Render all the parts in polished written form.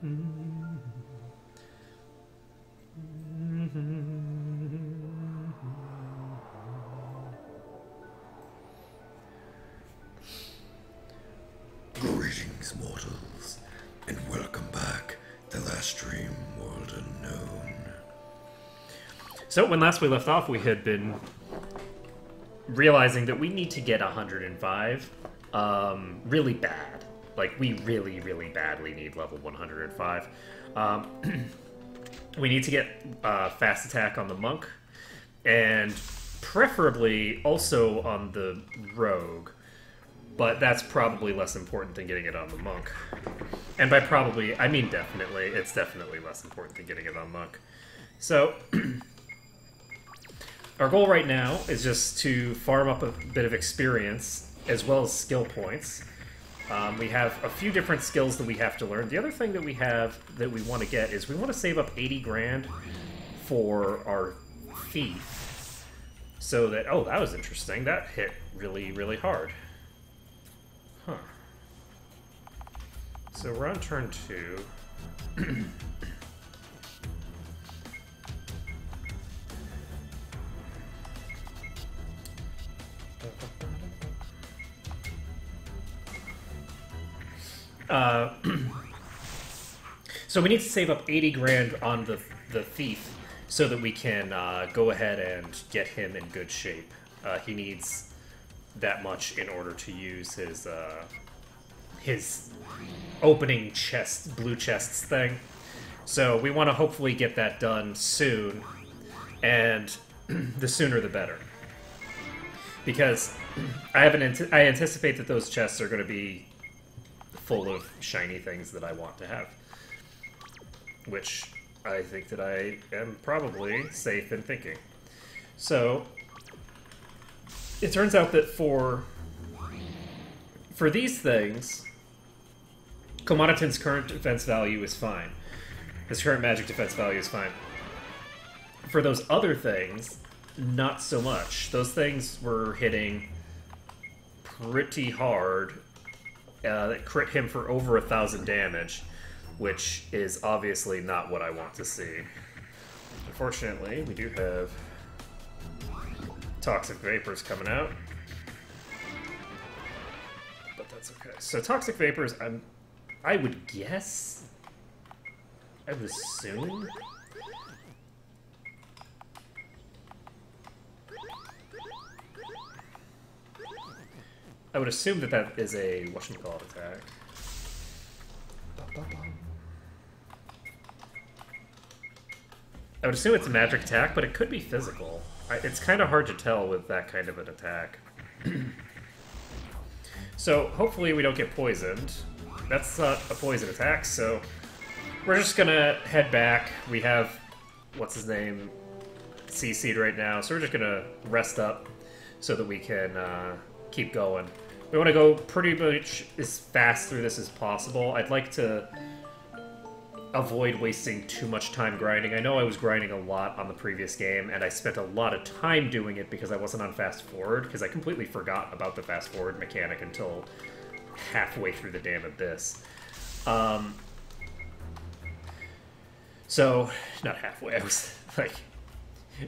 Greetings, mortals, and welcome back to last stream World Unknown. So when last we left off, we had been realizing that we need to get 105 really bad. Like, we really, really badly need level 105. We need to get fast attack on the monk, and preferably also on the rogue. But that's probably less important than getting it on the monk. And by probably, I mean definitely. It's definitely less important than getting it on monk. So, our goal right now is just to farm up a bit of experience, as well as skill points. We have a few different skills that we have to learn. The other thing that we have that we want to get is we want to save up 80 grand for our thief. So that, oh, that was interesting. That hit really, really hard. Huh. So we're on turn 2. So we need to save up 80 grand on the thief so that we can go ahead and get him in good shape. He needs that much in order to use his opening chest, blue chests thing. So we want to hopefully get that done soon, and the sooner the better. Because I anticipate that those chests are going to be full of shiny things that I want to have, which I think that I am probably safe in thinking. So it turns out that for these things, Kilmonatin's current defense value is fine. His current magic defense value is fine. For those other things, not so much. Those things were hitting pretty hard. That crit him for over 1,000 damage, which is obviously not what I want to see. Unfortunately, we do have toxic vapors coming out, but that's okay. So toxic vapors, I would guess, I would assume, that that is a whatchamacallit attack. I would assume it's a magic attack, but it could be physical. It's kind of hard to tell with that kind of an attack. So hopefully we don't get poisoned. That's not a poison attack, so we're just gonna head back. We have, what's his name, CC'd right now, so we're just gonna rest up so that we can keep going. We want to go pretty much as fast through this as possible. I'd like to avoid wasting too much time grinding. I know I was grinding a lot on the previous game, and I spent a lot of time doing it because I wasn't on fast forward, because I completely forgot about the fast forward mechanic until halfway through the damn abyss. So, not halfway, I was like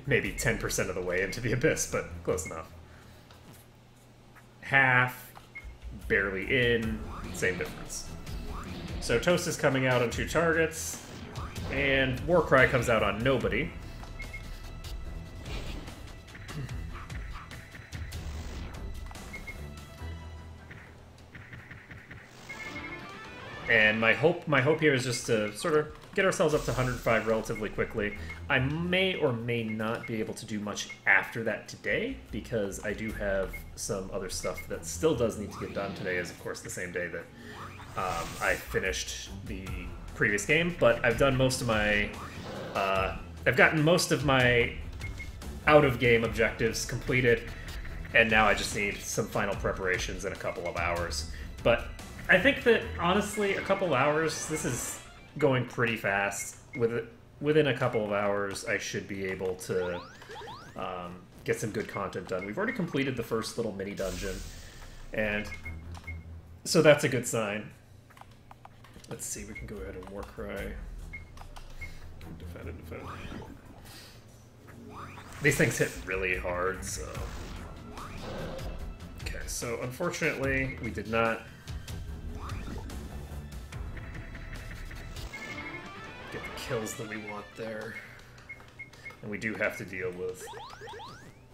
maybe 10% of the way into the abyss, but close enough. Half, barely in, same difference. So Toast is coming out on 2 targets, and Warcry comes out on nobody. And my hope here is just to sort of get ourselves up to 105 relatively quickly. I may or may not be able to do much after that today, because I do have some other stuff that still does need to get done. Today is, of course, the same day that I finished the previous game, but I've done most of my... I've gotten most of my out-of-game objectives completed, and now I just need some final preparations in a couple of hours. But I think that, honestly, a couple hours, this is going pretty fast. Within a couple of hours, I should be able to get some good content done. We've already completed the first little mini-dungeon, and so that's a good sign. Let's see, we can go ahead and Warcry. Defend it, defend it. These things hit really hard, so... Okay, so unfortunately, we did not get the kills that we want there. And we do have to deal with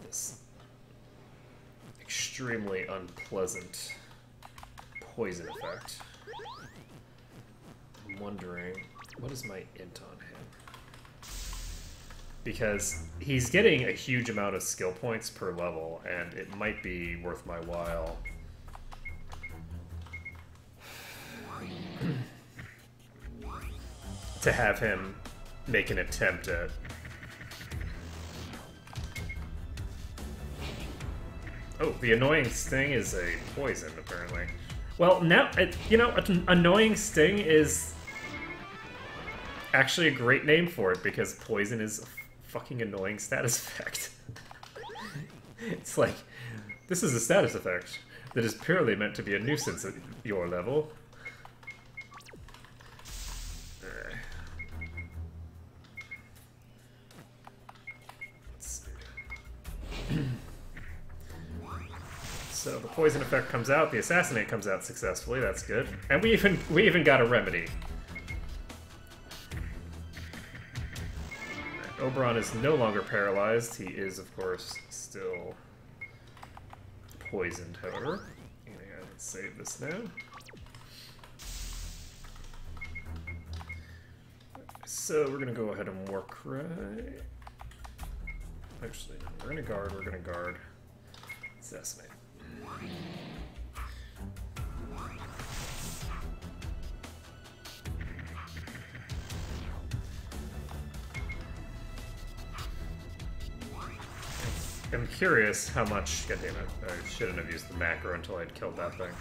this extremely unpleasant poison effect. I'm wondering, what is my int on him? Because he's getting a huge amount of skill points per level, and it might be worth my while to have him make an attempt at... Oh, the annoying sting is a poison, apparently. Well, now, you know, annoying sting is actually a great name for it, because poison is a fucking annoying status effect. It's like, this is a status effect that is purely meant to be a nuisance at your level. Let's see. So the poison effect comes out, the assassinate comes out successfully, that's good. And we even got a remedy. Oberon is no longer paralyzed. He is, of course, still poisoned, however. Let's save this now. So we're gonna go ahead and Warcry. Actually, no, we're gonna guard. Assassinate. I'm curious how much... God damn it, I shouldn't have used the macro until I'd killed that thing.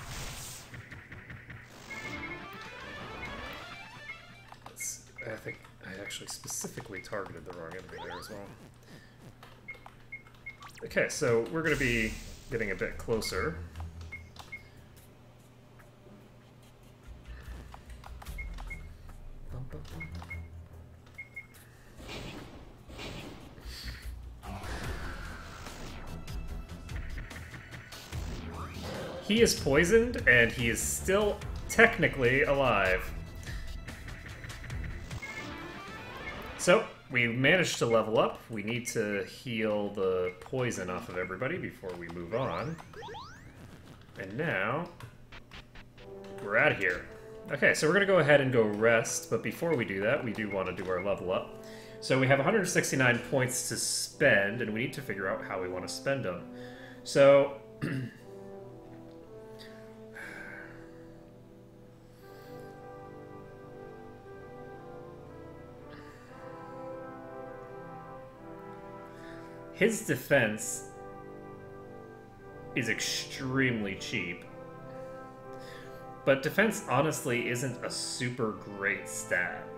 I think I actually specifically targeted the wrong enemy there as well. Okay, so we're going to be getting a bit closer. He is poisoned, and he is still technically alive. So, we managed to level up. We need to heal the poison off of everybody before we move on. And now, we're out of here. Okay, so we're going to go ahead and go rest, but before we do that, we do want to do our level up. So we have 169 points to spend, and we need to figure out how we want to spend them. So... his defense is extremely cheap, but defense honestly isn't a super great stat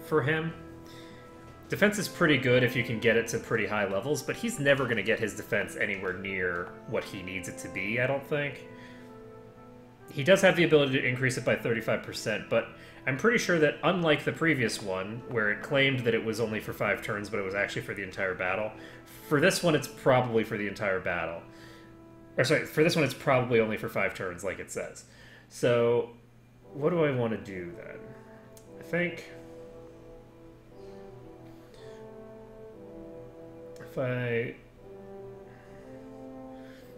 for him. Defense is pretty good if you can get it to pretty high levels, but he's never going to get his defense anywhere near what he needs it to be, I don't think. He does have the ability to increase it by 35%, but I'm pretty sure that unlike the previous one, where it claimed that it was only for 5 turns, but it was actually for the entire battle, for this one it's probably for the entire battle. Or sorry, for this one it's probably only for 5 turns, like it says. So, what do I want to do then? I think... if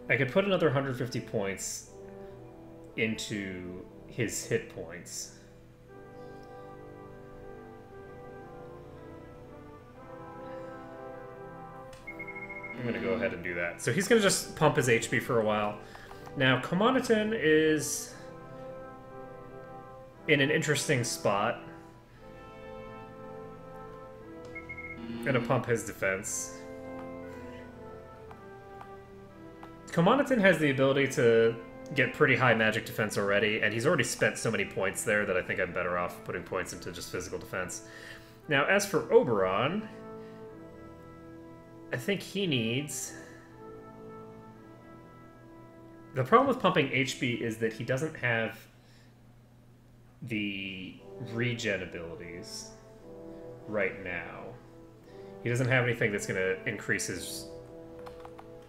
I could put another 150 points into his hit points. I'm going to go ahead and do that. So he's going to just pump his HP for a while. Now, Komoniton is in an interesting spot. I'm going to pump his defense. Komoniton has the ability to get pretty high magic defense already, and he's already spent so many points there that I think I'm better off putting points into just physical defense. Now, as for Oberon, I think he needs... The problem with pumping HP is that he doesn't have the regen abilities right now. He doesn't have anything that's going to increase his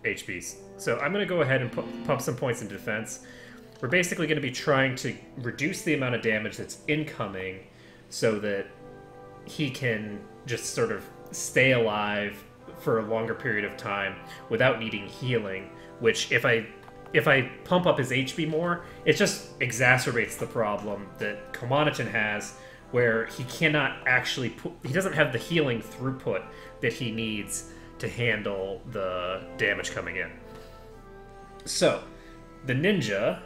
HP. So I'm going to go ahead and pump some points into defense. We're basically going to be trying to reduce the amount of damage that's incoming so that he can just sort of stay alive for a longer period of time without needing healing, which if I pump up his HP more, it just exacerbates the problem that Komanatin has, where he cannot actually he doesn't have the healing throughput that he needs to handle the damage coming in. So, the ninja,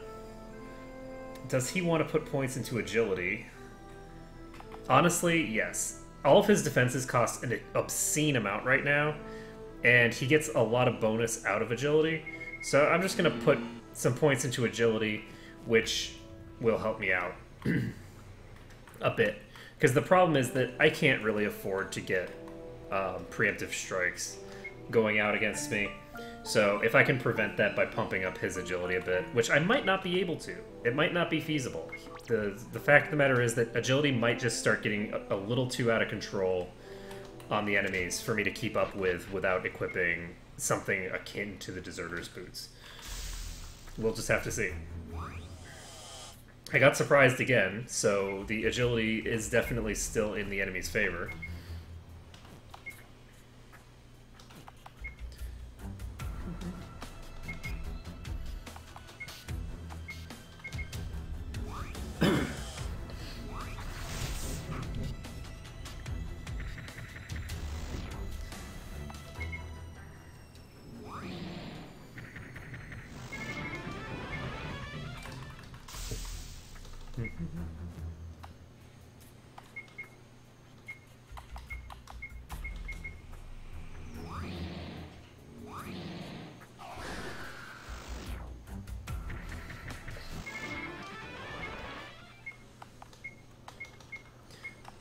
does he want to put points into agility? Honestly, yes. All of his defenses cost an obscene amount right now, and he gets a lot of bonus out of agility. So I'm just going to put some points into agility, which will help me out a bit. Because the problem is that I can't really afford to get preemptive strikes going out against me. So if I can prevent that by pumping up his agility a bit, which I might not be able to. It might not be feasible. The fact of the matter is that agility might just start getting a little too out of control on the enemies for me to keep up with without equipping something akin to the Deserter's Boots. We'll just have to see. I got surprised again, so the agility is definitely still in the enemy's favor.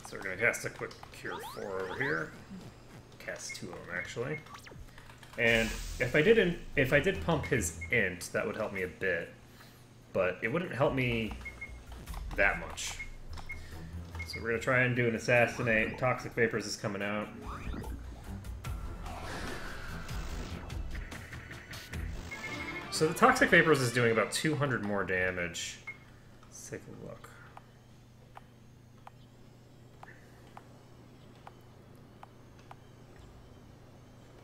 So we're going to cast a quick Cure 4 over here. Cast 2 of them, actually. And if I did pump his int, that would help me a bit. But it wouldn't help me that much. So we're going to try and do an Assassinate. Toxic Vapors is coming out. So the Toxic Vapors is doing about 200 more damage. Let's take a look.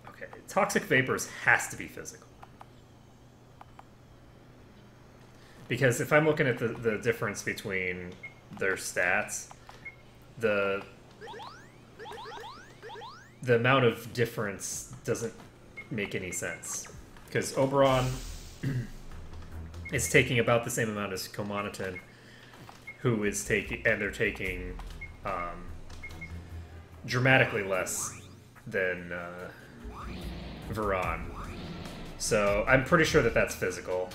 Okay, Toxic Vapors has to be physical. Because if I'm looking at the difference between their stats, the amount of difference doesn't make any sense. Because Oberon is taking about the same amount as Komanatin, who is taking, and they're taking dramatically less than Varan. So I'm pretty sure that that's physical.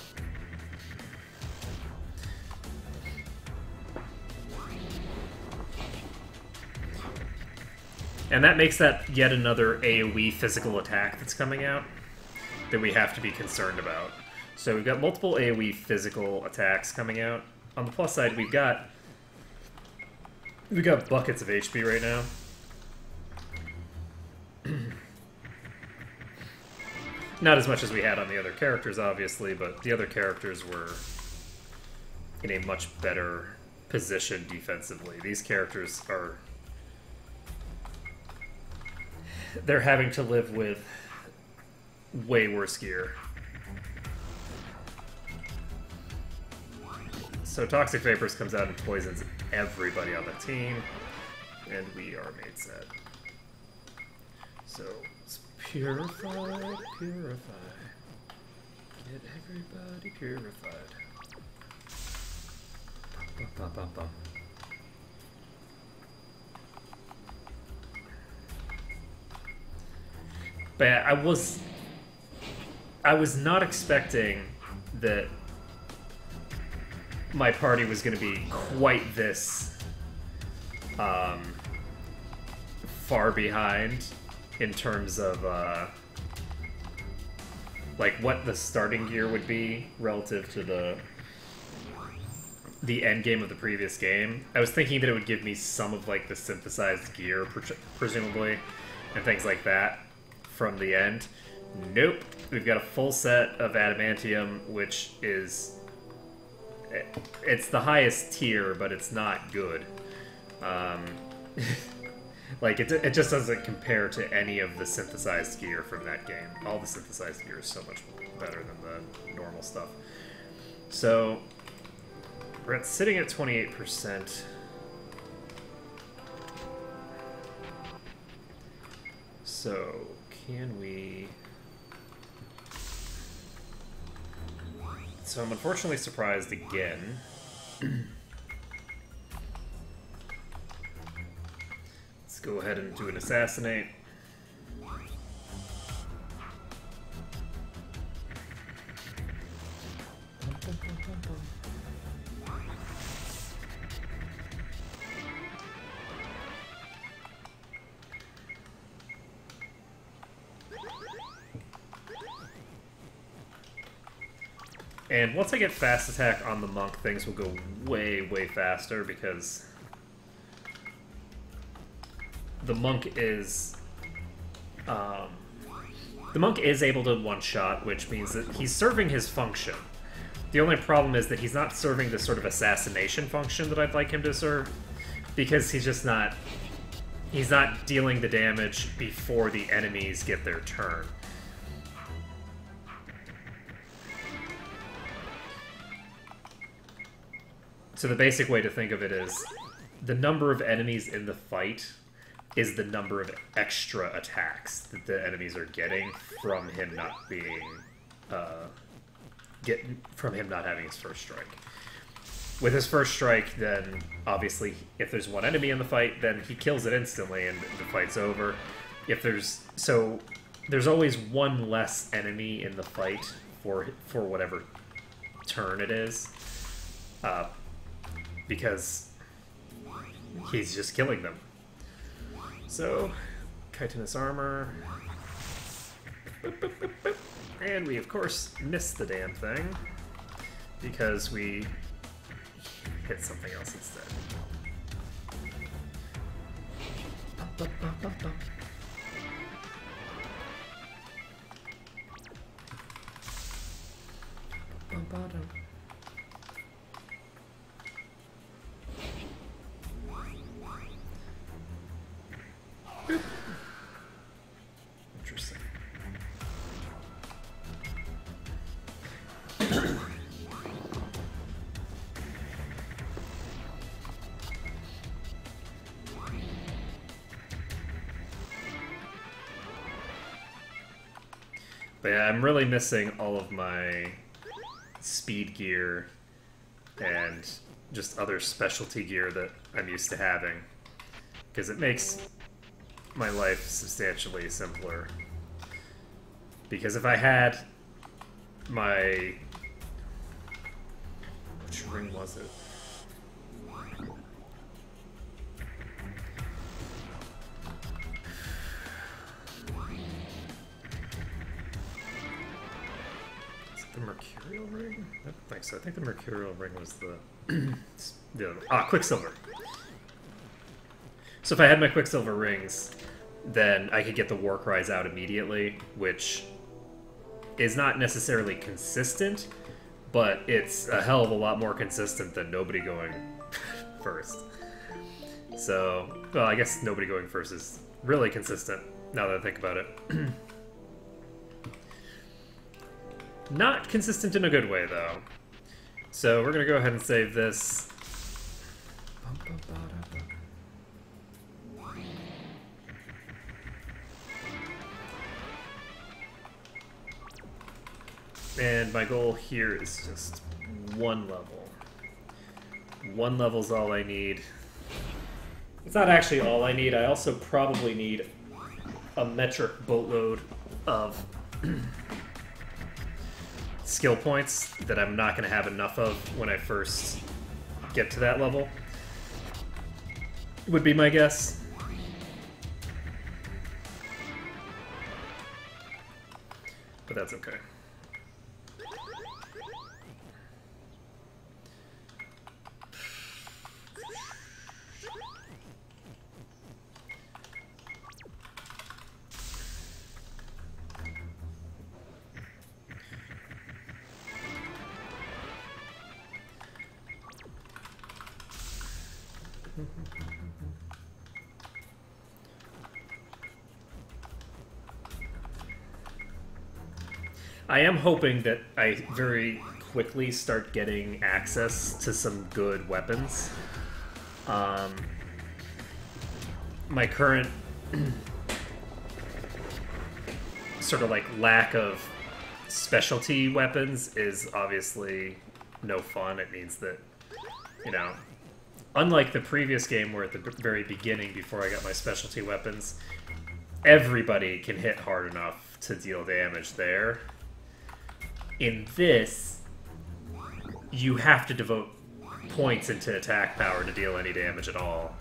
And that makes that yet another AoE physical attack that's coming out that we have to be concerned about. So we've got multiple AoE physical attacks coming out. On the plus side, we've got buckets of HP right now. Not as much as we had on the other characters, obviously, but the other characters were in a much better position defensively. These characters are... they're having to live with way worse gear. So Toxic Vapors comes out and poisons everybody on the team, and we are made sad. So let's purify, purify. Get everybody purified. Bum, bum, bum, bum. But I was not expecting that my party was going to be quite this far behind in terms of like what the starting gear would be relative to the end game of the previous game. I was thinking that it would give me some of like the synthesized gear, presumably, and things like that from the end. Nope. We've got a full set of adamantium, which is... it's the highest tier, but it's not good. Like, it just doesn't compare to any of the synthesized gear from that game. All the synthesized gear is so much better than the normal stuff. So, we're sitting at 28%. So, can we... So I'm unfortunately surprised again. Let's go ahead and do an assassinate. And once I get fast attack on the monk, things will go way, way faster because the monk is able to one-shot, which means that he's serving his function. The only problem is that he's not serving the sort of assassination function that I'd like him to serve, because he's not dealing the damage before the enemies get their turn. So the basic way to think of it is the number of enemies in the fight is the number of extra attacks that the enemies are getting from him not being from him not having his first strike. With his first strike, then obviously if there's one enemy in the fight, then he kills it instantly and the fight's over. There's always one less enemy in the fight for whatever turn it is. Because he's just killing them. So, chitinous armor. Boop, boop, boop, boop. And we, of course, missed the damn thing. Because we hit something else instead. Bum, bum, bum, bum, bum. Bum, bum, bum. Interesting. But yeah, I'm really missing all of my speed gear and just other specialty gear that I'm used to having, because it makes my life substantially simpler. Because if I had my... which ring was it? Is it the Mercurial ring? I don't think so. I think the Mercurial ring was the Quicksilver. So if I had my Quicksilver rings, then I could get the War Cries out immediately, which is not necessarily consistent, but it's a hell of a lot more consistent than nobody going first. So, well, I guess nobody going first is really consistent, now that I think about it. Not consistent in a good way, though. So we're going to go ahead and save this. And my goal here is just one level. One level's all I need. It's not actually all I need. I also probably need a metric boatload of skill points that I'm not going to have enough of when I first get to that level. Would be my guess. But that's okay. I am hoping that I very quickly start getting access to some good weapons. My current sort of like lack of specialty weapons is obviously no fun. It means that, you know, unlike the previous game where at the very beginning, before I got my specialty weapons, everybody can hit hard enough to deal damage there. In this, you have to devote points into attack power to deal any damage at all.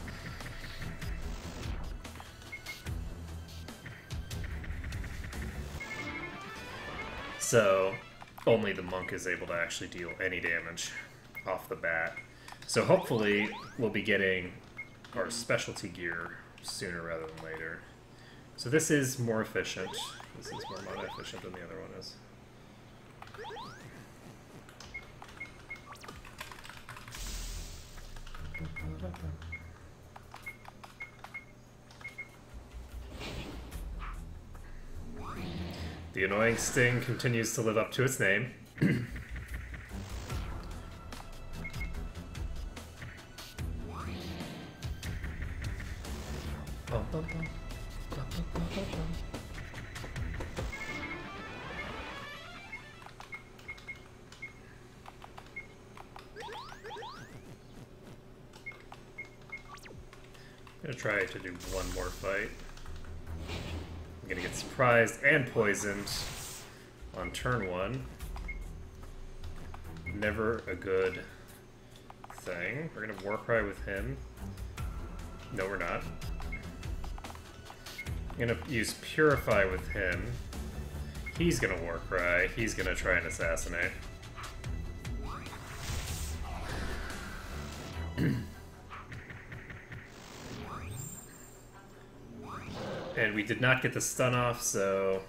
So, only the monk is able to actually deal any damage off the bat. So hopefully, we'll be getting our specialty gear sooner rather than later. So this is more efficient. This is more mana efficient than the other one is. The annoying sting continues to live up to its name. I'm gonna try to do one more fight. I'm gonna get surprised and poisoned on turn one. Never a good thing. We're gonna Warcry with him. No, we're not. I'm gonna use Purify with him. He's gonna Warcry. He's gonna try and assassinate. And we did not get the stun off, so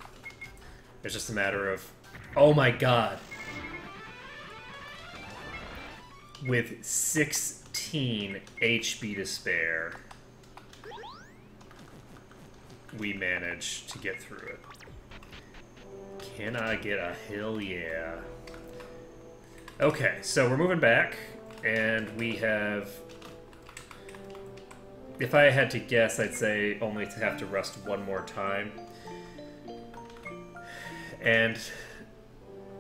it's just a matter of... Oh my god! With 16 HP to spare, we managed to get through it. Can I get a hell yeah? Okay, so we're moving back, and we have... If I had to guess, I'd say only to have to rest one more time. And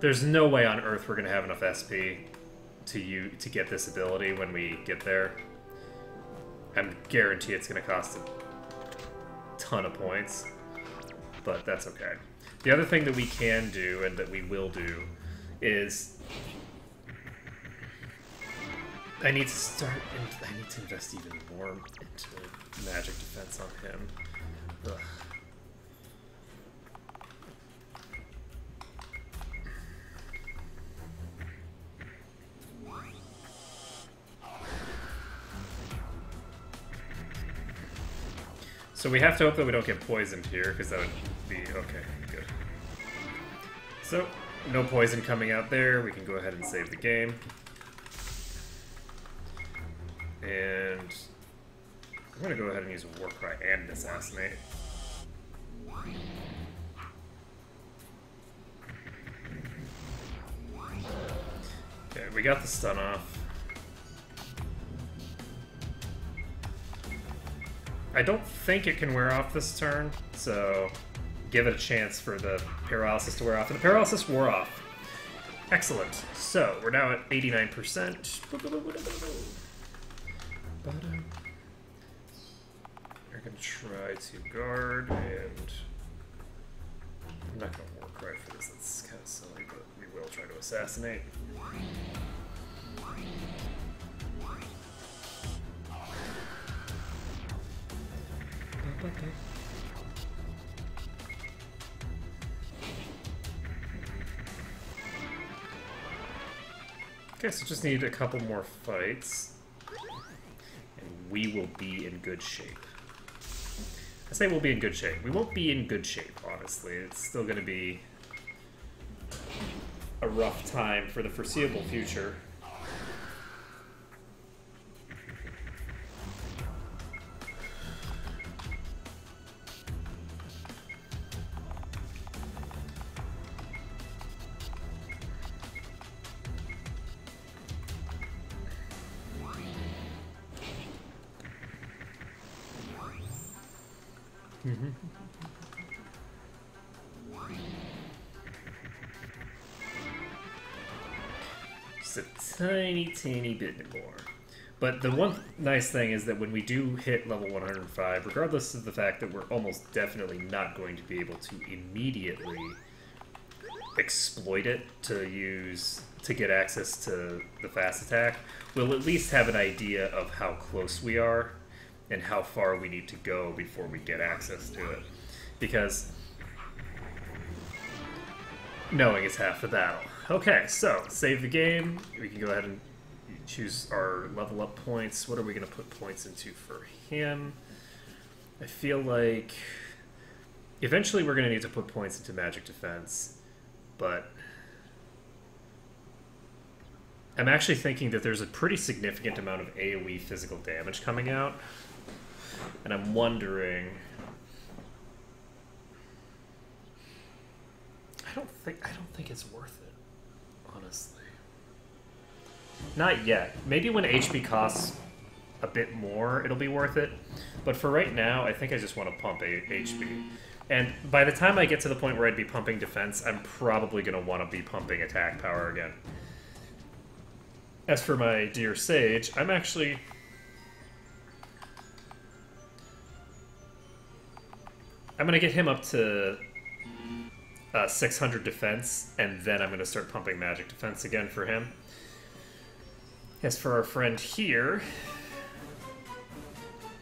there's no way on Earth we're going to have enough SP to get this ability when we get there. I guarantee it's going to cost a ton of points, but that's okay. The other thing that we can do, and that we will do, is... I need to invest even more into magic defense on him. Ugh. So we have to hope that we don't get poisoned here, because that would be... Okay, good. So, no poison coming out there. We can go ahead and save the game. And I'm going to go ahead and use a Warcry and an Assassinate. Okay, we got the stun off. I don't think it can wear off this turn, so give it a chance for the paralysis to wear off. And the paralysis wore off. Excellent. So, we're now at 89%. We're going to try to guard, and I'm not going to Warcry for this, that's kind of silly, but we will try to assassinate. Okay, so just need a couple more fights. We will be in good shape. I say we'll be in good shape. We won't be in good shape, honestly. It's still going to be a rough time for the foreseeable future. Just a tiny bit more. But the one nice thing is that when we do hit level 105, regardless of the fact that we're almost definitely not going to be able to immediately exploit it to get access to the fast attack, we'll at least have an idea of how close we are and how far we need to go before we get access to it. Because knowing is half the battle. Okay, so save the game. We can go ahead and choose our level up points. What are we going to put points into for him? I feel like eventually we're going to need to put points into magic defense, but I'm actually thinking that there's a pretty significant amount of AoE physical damage coming out, and I'm wondering. I don't think it's worth it, honestly. Not yet. Maybe when HP costs a bit more, it'll be worth it. But for right now, I think I just want to pump HP. And by the time I get to the point where I'd be pumping defense, I'm probably going to want to be pumping attack power again. As for my dear Sage, I'm going to get him up to 600 defense, and then I'm going to start pumping magic defense again for him. As for our friend here,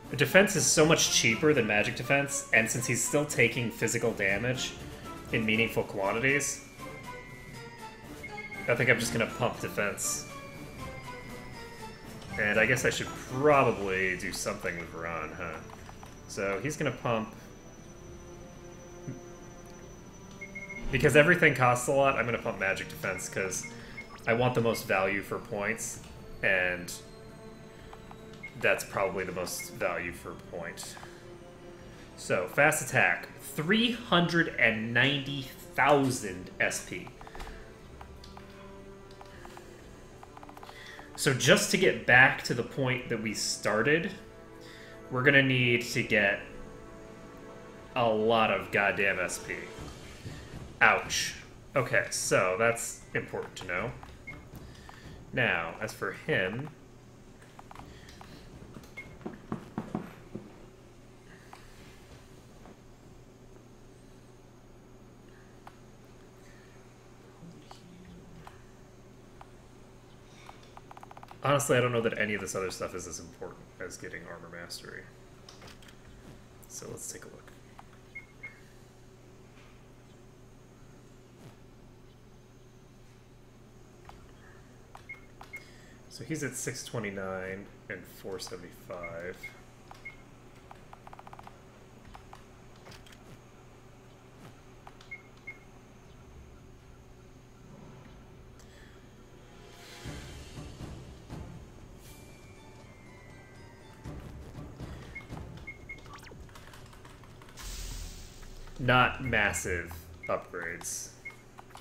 the defense is so much cheaper than magic defense, and since he's still taking physical damage in meaningful quantities, I think I'm just going to pump defense. And I guess I should probably do something with Ron, huh? So he's going to pump. Because everything costs a lot, I'm going to pump magic defense because I want the most value for points, and that's probably the most value for point. So, fast attack, 390,000 SP. So just to get back to the point that we started, we're going to need to get a lot of goddamn SP. Ouch. Okay, so that's important to know. Now, as for him, honestly, I don't know that any of this other stuff is as important as getting armor mastery. So let's take a look. So he's at 629 and 475. Not massive upgrades,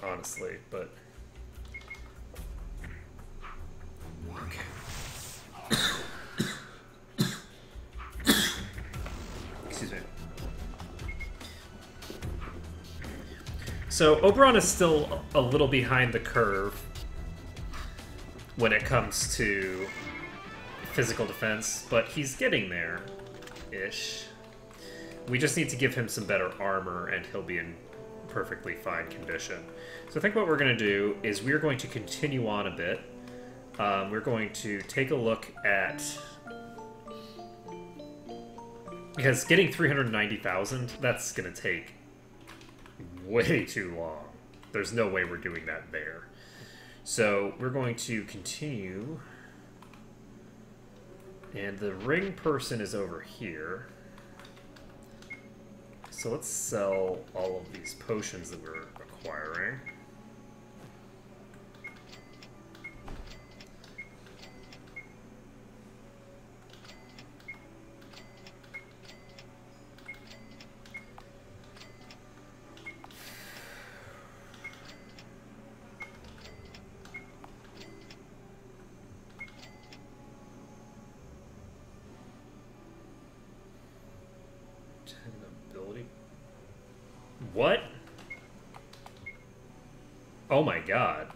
honestly, but excuse me. So Oberon is still a little behind the curve when it comes to physical defense, but he's getting there-ish. We just need to give him some better armor, and he'll be in perfectly fine condition. So I think what we're going to do is we're going to continue on a bit. We're going to take a look at... Because getting 390,000, that's going to take way too long. There's no way we're doing that there. So we're going to continue. And the ring person is over here. So let's sell all of these potions that we're acquiring. What? Oh my god.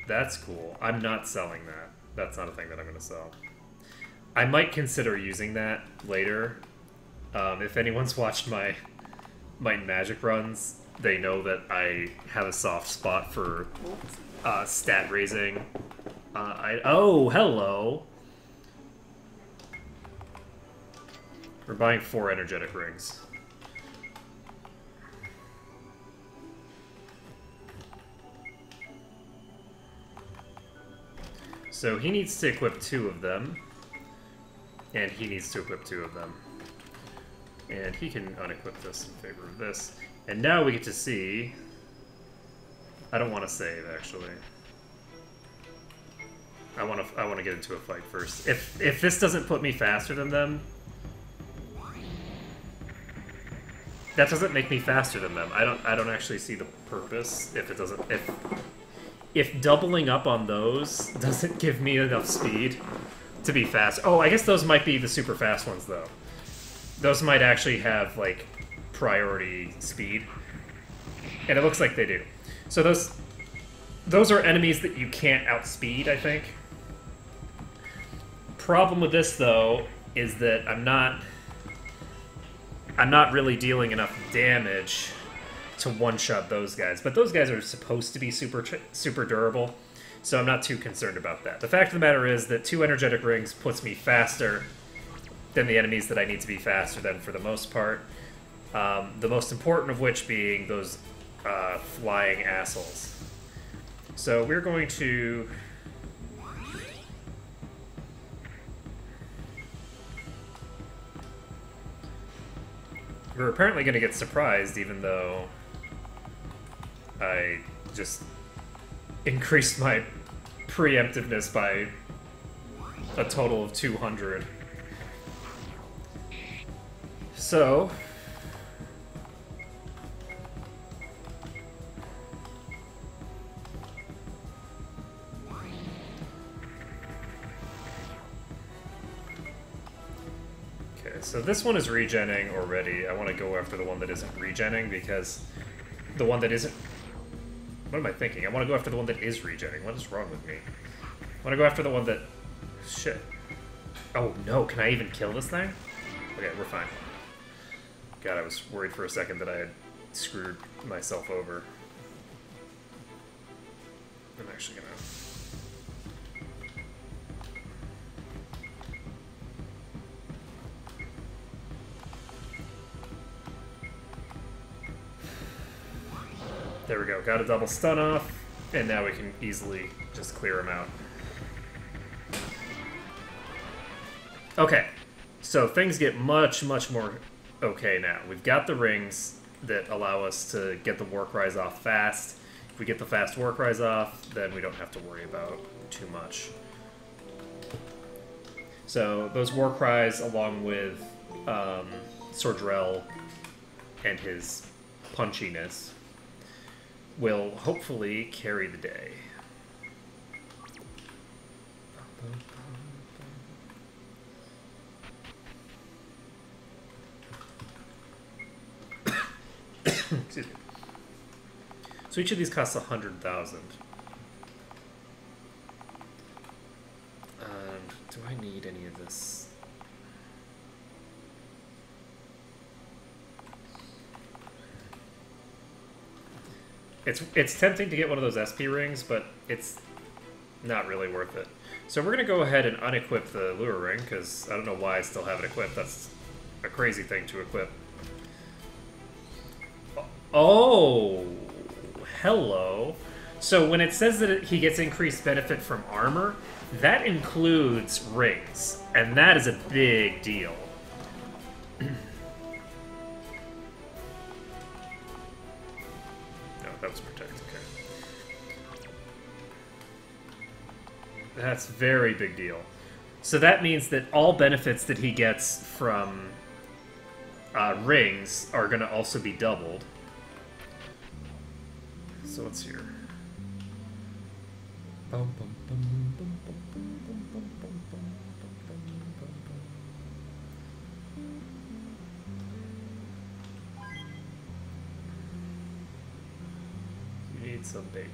That's cool. I'm not selling that. That's not a thing that I'm going to sell. I might consider using that later. If anyone's watched my Magic runs, they know that I have a soft spot for stat raising. Oh, hello! We're buying 4 energetic rings. So he needs to equip 2 of them. And he needs to equip 2 of them. And he can unequip this in favor of this. And now we get to see... I don't want to save, actually. I want to get into a fight first. If this doesn't put me faster than them... That doesn't make me faster than them. I don't actually see the purpose if it doesn't... If doubling up on those doesn't give me enough speed to be fast... Oh, I guess those might be the super fast ones, though. Those might actually have, like, priority speed. And it looks like they do. So those are enemies that you can't outspeed, I think. Problem with this, though, is that I'm not really dealing enough damage to one-shot those guys. But those guys are supposed to be super durable, so I'm not too concerned about that. The fact of the matter is that 2 energetic rings puts me faster than the enemies that I need to be faster than for the most part. The most important of which being those flying assholes. So we're going to... We're apparently going to get surprised, even though I just increased my preemptiveness by a total of 200. So... So this one is regenning already. I want to go after the one that isn't regenning because the one that isn't... What am I thinking? I want to go after the one that is regenning. What is wrong with me? I want to go after the one that... Shit. Oh no, can I even kill this thing? Okay, we're fine. God, I was worried for a second that I had screwed myself over. I'm actually gonna... There we go, got a double stun off, and now we can easily just clear him out. Okay, so things get much, much more okay now. We've got the rings that allow us to get the war cries off fast. If we get the fast war cries off, then we don't have to worry about too much. So those war cries, along with Sordrell and his punchiness, will hopefully carry the day. Excuse me. So each of these costs 100,000. Do I need any of this? It's tempting to get one of those SP rings, but it's not really worth it. So we're going to go ahead and unequip the lure ring, because I don't know why I still have it equipped. That's a crazy thing to equip. Oh, hello. So when it says that he gets increased benefit from armor, that includes rings, and that is a big deal. That was protect, okay. That's very big deal. So that means that all benefits that he gets from rings are going to also be doubled. So what's here? need some bait.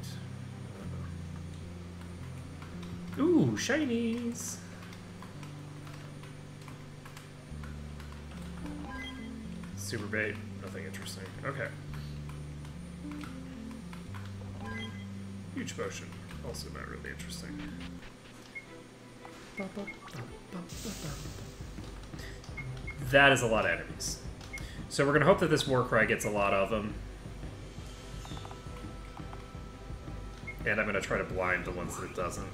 Ooh, shinies! Super bait, nothing interesting. Okay. Huge potion, also not really interesting. That is a lot of enemies. So we're gonna hope that this Warcry gets a lot of them. And I'm gonna try to blind the ones that it doesn't.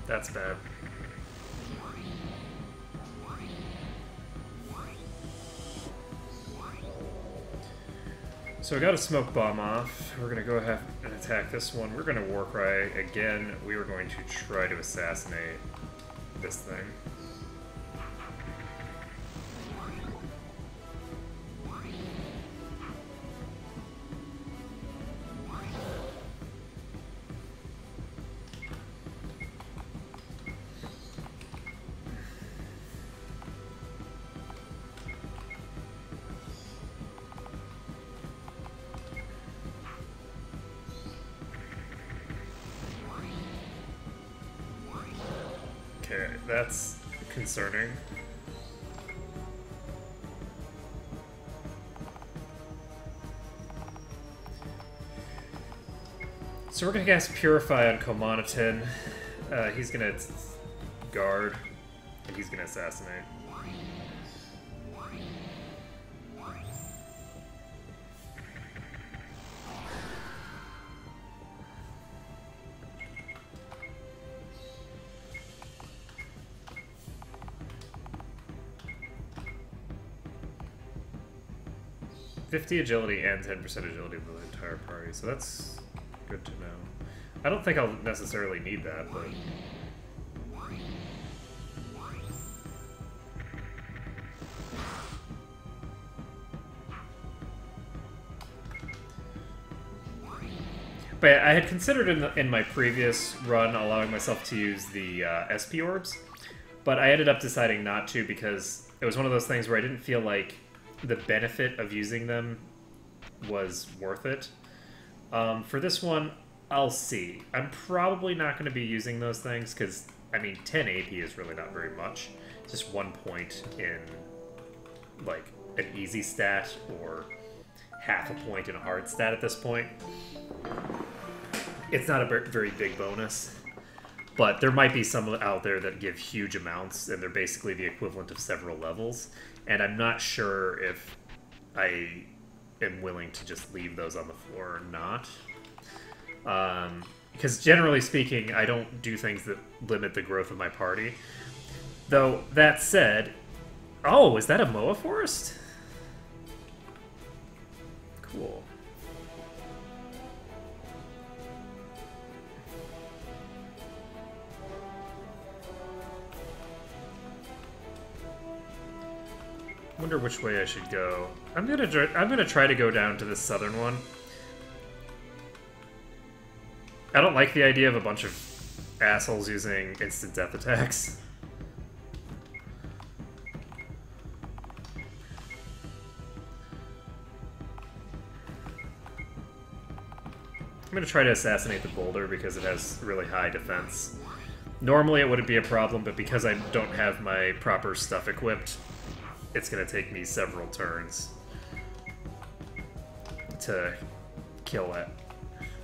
That's bad. So we got a smoke bomb off. We're gonna go ahead and attack this one. We're gonna Warcry again. We are going to try to assassinate this thing. Okay, that's concerning. So we're gonna cast Purify on Komanatin. He's gonna guard, and he's gonna assassinate. .50 agility and 10% agility of the entire party, so that's good to know. I don't think I'll necessarily need that, but... But I had considered in my previous run allowing myself to use the SP orbs, but I ended up deciding not to because it was one of those things where I didn't feel like the benefit of using them was worth it. For this one, I'll see. I'm probably not going to be using those things because, I mean, 10 AP is really not very much. It's just 1 point in, like, an easy stat or half a point in a hard stat at this point. It's not a very big bonus, but there might be some out there that give huge amounts, and they're basically the equivalent of several levels. And I'm not sure if I am willing to just leave those on the floor or not. Because generally speaking, I don't do things that limit the growth of my party. Though, that said... Oh, is that a Moa Forest? Cool. Wonder which way I should go. I'm gonna try to go down to the southern one. I don't like the idea of a bunch of assholes using instant death attacks. I'm gonna try to assassinate the boulder because it has really high defense. Normally it wouldn't be a problem, but because I don't have my proper stuff equipped, it's going to take me several turns to kill it.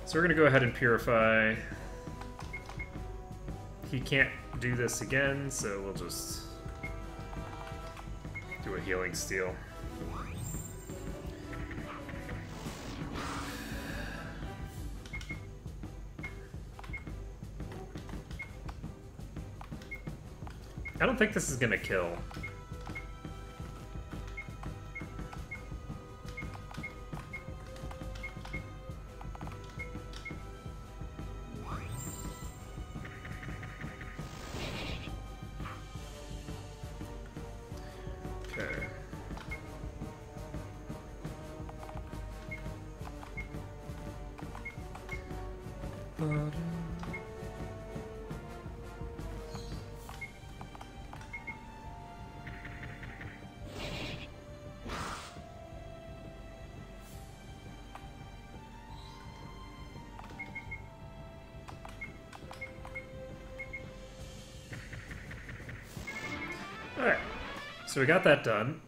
So we're going to go ahead and Purify. He can't do this again, so we'll just do a Healing Steel. I don't think this is going to kill. Alright, so we got that done.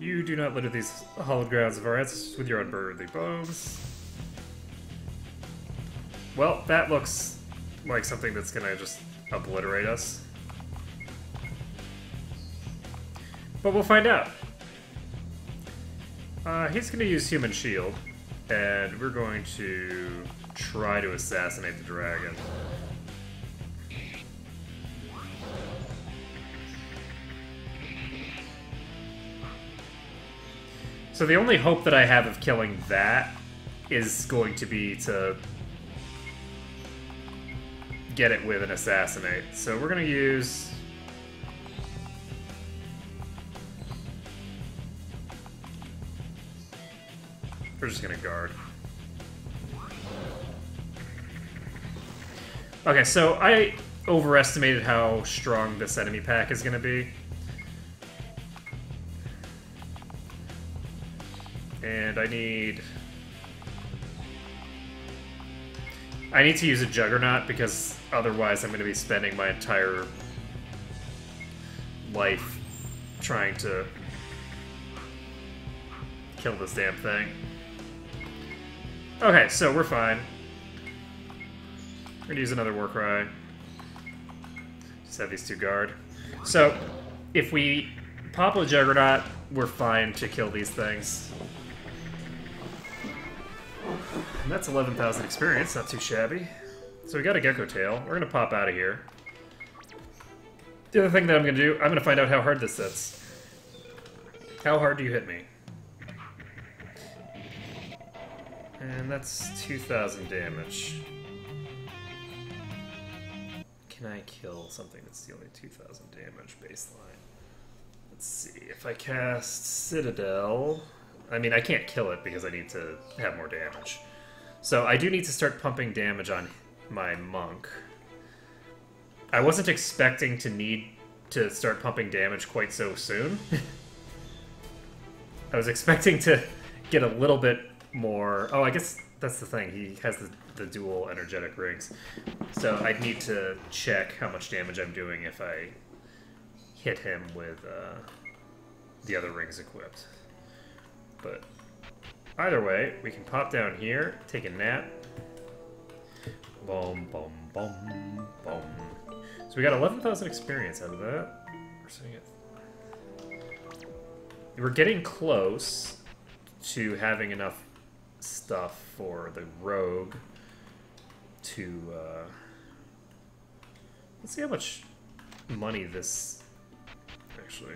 You do not litter these hallowed grounds of our ancestors with your unworthy bones. Well, that looks like something that's gonna just obliterate us. But we'll find out. He's gonna use Human Shield, and we're going to try to assassinate the dragon. So the only hope that I have of killing that is going to be to get it with an assassinate. So we're going to use... We're just going to guard. Okay, so I overestimated how strong this enemy pack is going to be. And I need to use a Juggernaut because otherwise I'm going to be spending my entire life trying to kill this damn thing. Okay, so we're fine. We're going to use another Warcry. Just have these two guard. So, if we pop a Juggernaut, we're fine to kill these things. And that's 11,000 experience, not too shabby. So we got a Gecko Tail. We're going to pop out of here. The other thing that I'm going to do, I'm going to find out how hard this hits. How hard do you hit me? And that's 2,000 damage. Can I kill something that's dealing 2,000 damage baseline? Let's see. If I cast Citadel... I mean, I can't kill it because I need to have more damage. So I do need to start pumping damage on my monk. I wasn't expecting to need to start pumping damage quite so soon. I was expecting to get a little bit more... Oh, I guess that's the thing. He has the dual energetic rings. So I'd need to check how much damage I'm doing if I hit him with the other rings equipped. But either way, we can pop down here, take a nap. Boom, boom, boom, boom. So we got 11,000 experience out of that. We're getting close to having enough stuff for the rogue to... let's see how much money this actually...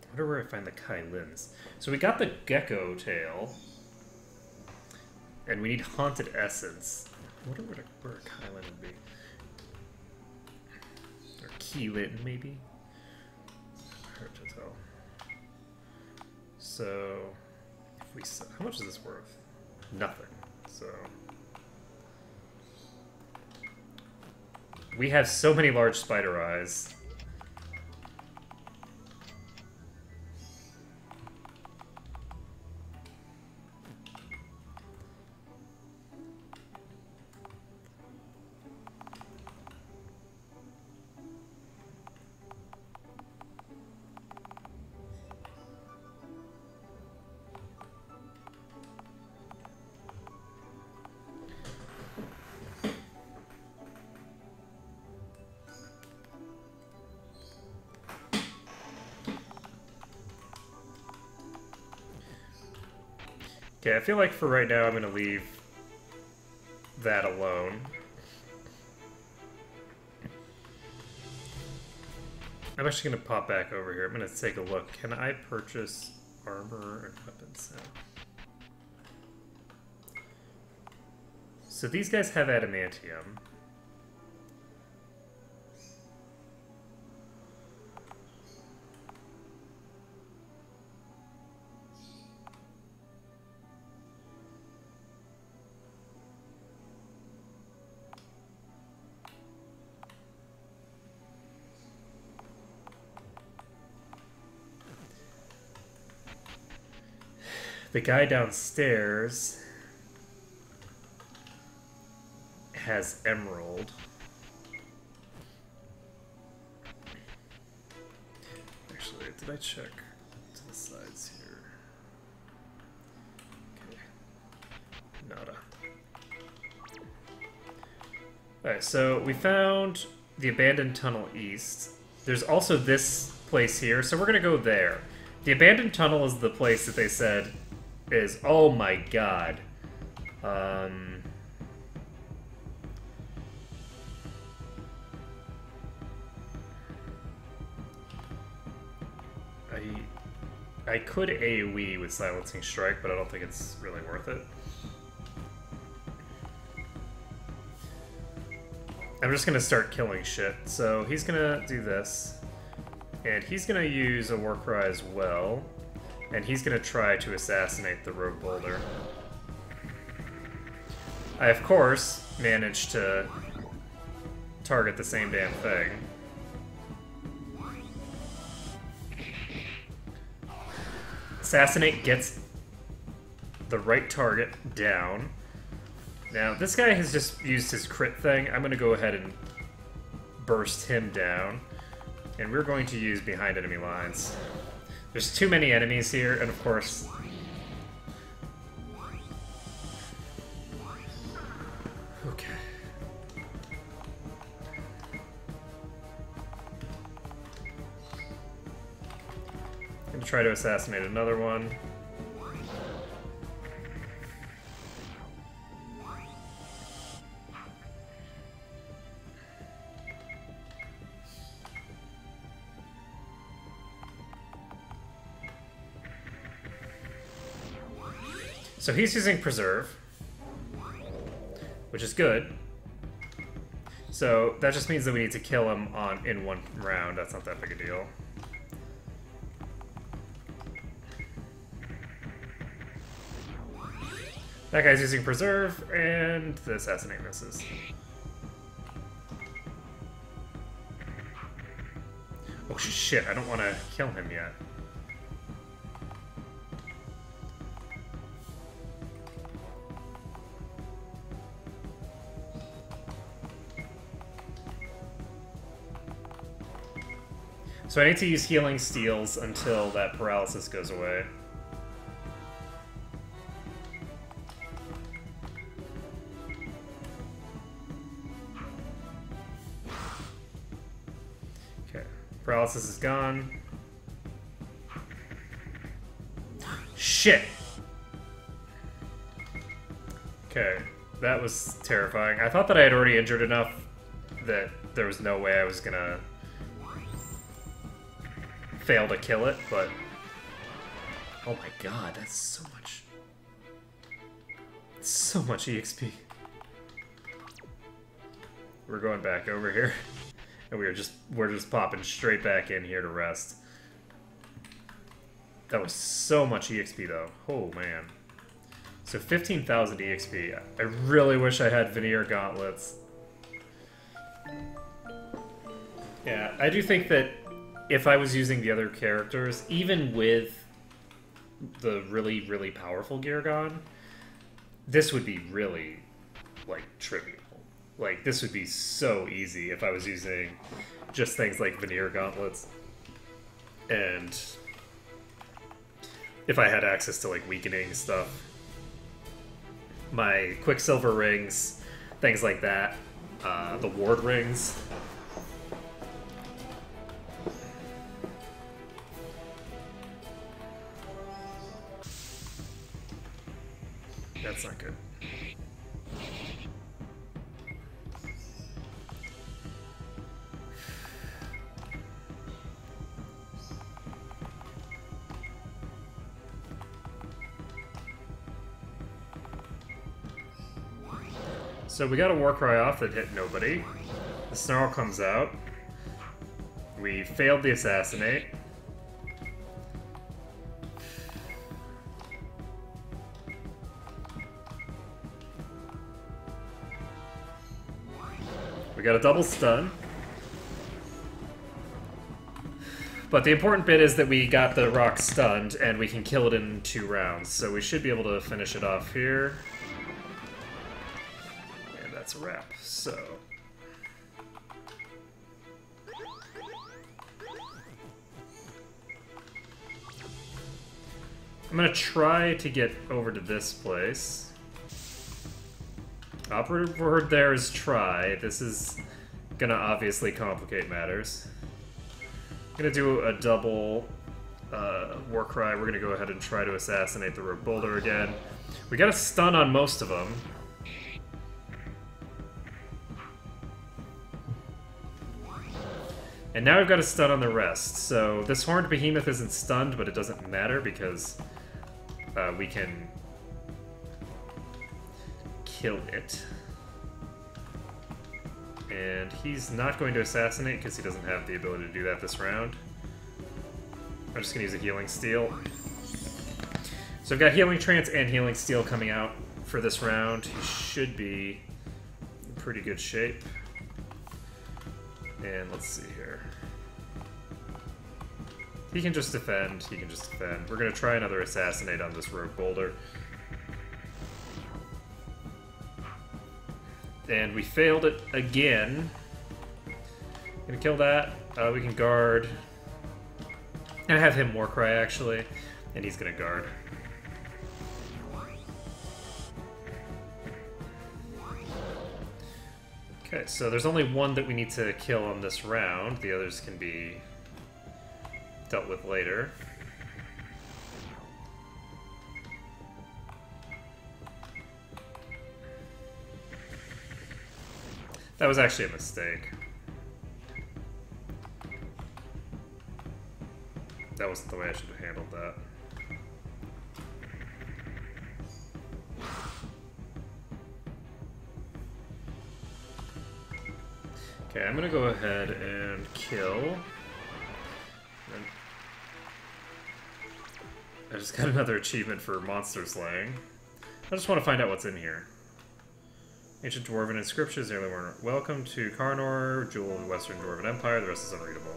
I wonder where I find the Kailins. So we got the Gecko Tail. And we need Haunted Essence. I wonder where a Kailin would be. Or Keylin, maybe? Hard to tell. So... if we sell, how much is this worth? Nothing. So... we have so many large spider eyes. Okay, I feel like for right now I'm going to leave that alone. I'm actually going to pop back over here. I'm going to take a look. Can I purchase armor and weapons now? So these guys have adamantium. The guy downstairs has emerald. Actually, did I check to the sides here? Okay. Nada. Alright, so we found the abandoned tunnel east. There's also this place here, so we're gonna go there. The abandoned tunnel is the place that they said is, oh my god. I could AoE with Silencing Strike, but I don't think it's really worth it. I'm just gonna start killing shit. So he's gonna do this. And he's gonna use a Warcry as well. And he's gonna try to assassinate the Rogue Boulder. I, of course, managed to target the same damn thing. Assassinate gets the right target down. Now, this guy has just used his crit thing. I'm gonna go ahead and burst him down. And we're going to use behind enemy lines. There's too many enemies here, and of course... Okay. I'm gonna try to assassinate another one. So he's using Preserve, which is good. So that just means that we need to kill him in one round. That's not that big a deal. That guy's using Preserve, and the Assassinate misses. Oh shit, I don't want to kill him yet. So I need to use Healing Steals until that paralysis goes away. Okay, paralysis is gone. Shit! Okay, that was terrifying. I thought that I had already injured enough that there was no way I was gonna fail to kill it, but oh my god, that's so much EXP. We're going back over here, and we're just popping straight back in here to rest. That was so much EXP though. Oh man. So 15,000 EXP. I really wish I had Veneer Gauntlets. Yeah, I do think that if I was using the other characters, even with the really, really powerful Geargon, this would be really, like, trivial. Like, this would be so easy if I was using just things like Veneer Gauntlets. And if I had access to, like, weakening stuff. My Quicksilver rings, things like that. The Ward rings. That's not good. So we got a war cry off that hit nobody. The snarl comes out. We failed the assassinate. We got a double stun. But the important bit is that we got the rock stunned, and we can kill it in 2 rounds. So we should be able to finish it off here. And that's a wrap. So... I'm gonna try to get over to this place. Operative word there is try. This is gonna obviously complicate matters. I'm gonna do a double war cry. We're gonna go ahead and try to assassinate the rogue boulder again. We got a stun on most of them. And now we've got a stun on the rest. So this horned behemoth isn't stunned, but it doesn't matter because we can kill it. And he's not going to assassinate because he doesn't have the ability to do that this round. I'm just going to use a healing steel. So I've got healing trance and healing steel coming out for this round. He should be in pretty good shape. And let's see here. He can just defend. He can just defend. We're going to try another assassinate on this rogue boulder. And we failed it again. Gonna kill that. We can guard. And I have him war cry actually. And he's gonna guard. Okay, so there's only one that we need to kill on this round. The others can be dealt with later. That was actually a mistake. That wasn't the way I should have handled that. Okay, I'm gonna go ahead and kill. I just got another achievement for monster slaying. I just want to find out what's in here. Ancient Dwarven inscriptions, nearly worn. Welcome to Karnor, Jewel of the Western Dwarven Empire. The rest is unreadable.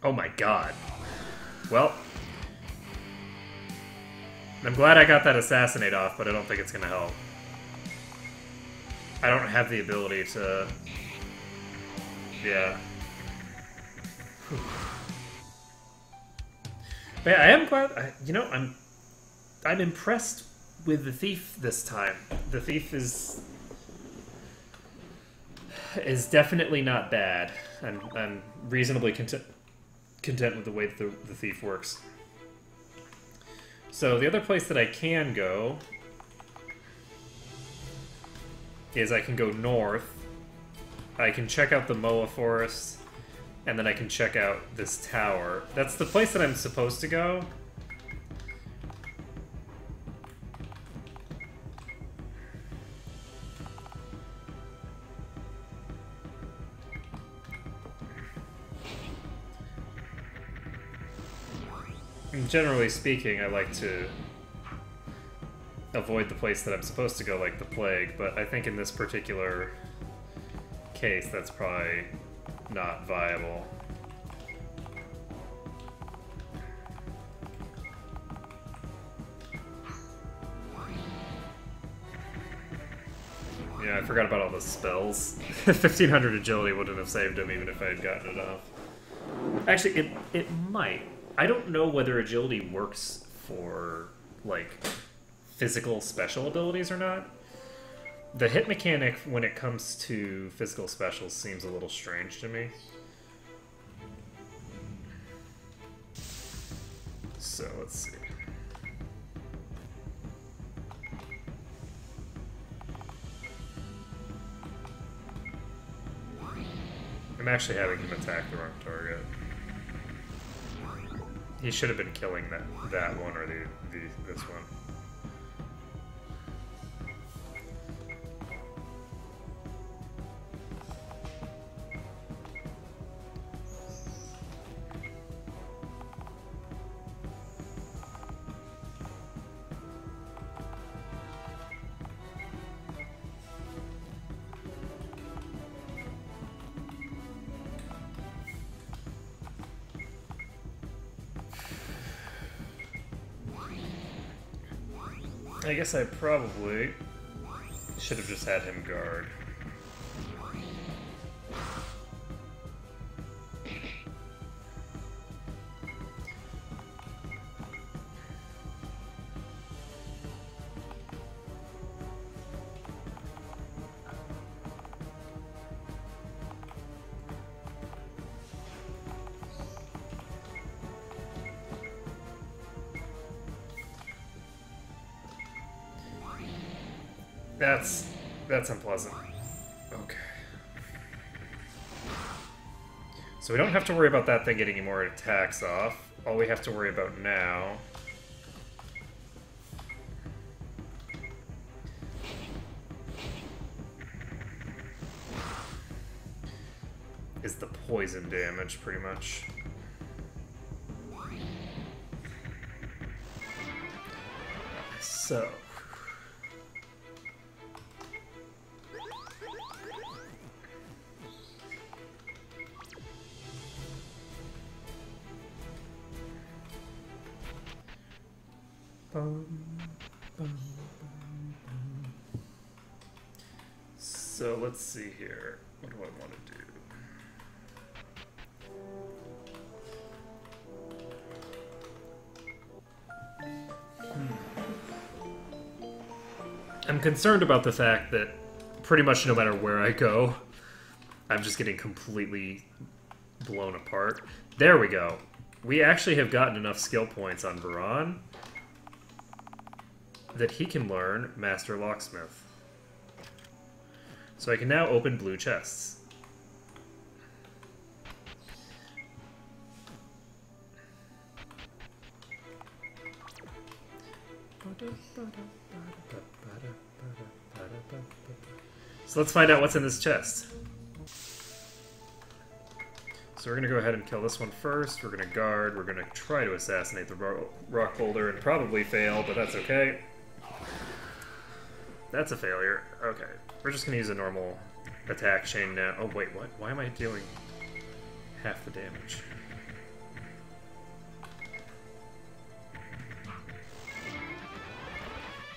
Oh my god. Well, I'm glad I got that assassinate off, but I don't think it's gonna help. I don't have the ability to... Yeah. Whew. But yeah, I am glad... you know, I'm impressed with the thief this time. The thief is definitely not bad. I'm reasonably content with the way that the thief works. So the other place that I can go is I can go north. I can check out the Moa Forest, and then I can check out this tower. That's the place that I'm supposed to go. Generally speaking, I like to avoid the place that I'm supposed to go, like the plague, but I think in this particular case, that's probably not viable. Yeah, I forgot about all the spells. 1500 agility wouldn't have saved him even if I had gotten it off. Actually, it might. I don't know whether agility works for, like, physical special abilities or not. The hit mechanic when it comes to physical specials seems a little strange to me. So let's see. I'm actually having him attack the wrong target. He should have been killing that one or this one. I guess I probably should have just had him guard. That's unpleasant. Okay. So we don't have to worry about that thing getting any more attacks off. All we have to worry about now is the poison damage, pretty much. So So let's see here. What do I want to do? I'm concerned about the fact that pretty much no matter where I go, I'm just getting completely blown apart. There we go. We actually have gotten enough skill points on Varan that he can learn Master Locksmith. So I can now open blue chests. So let's find out what's in this chest. So we're going to go ahead and kill this one first. We're going to guard. We're going to try to assassinate the rock boulder and probably fail, but that's okay. That's a failure. Okay. We're just going to use a normal attack chain now. Oh, wait, what? Why am I dealing half the damage?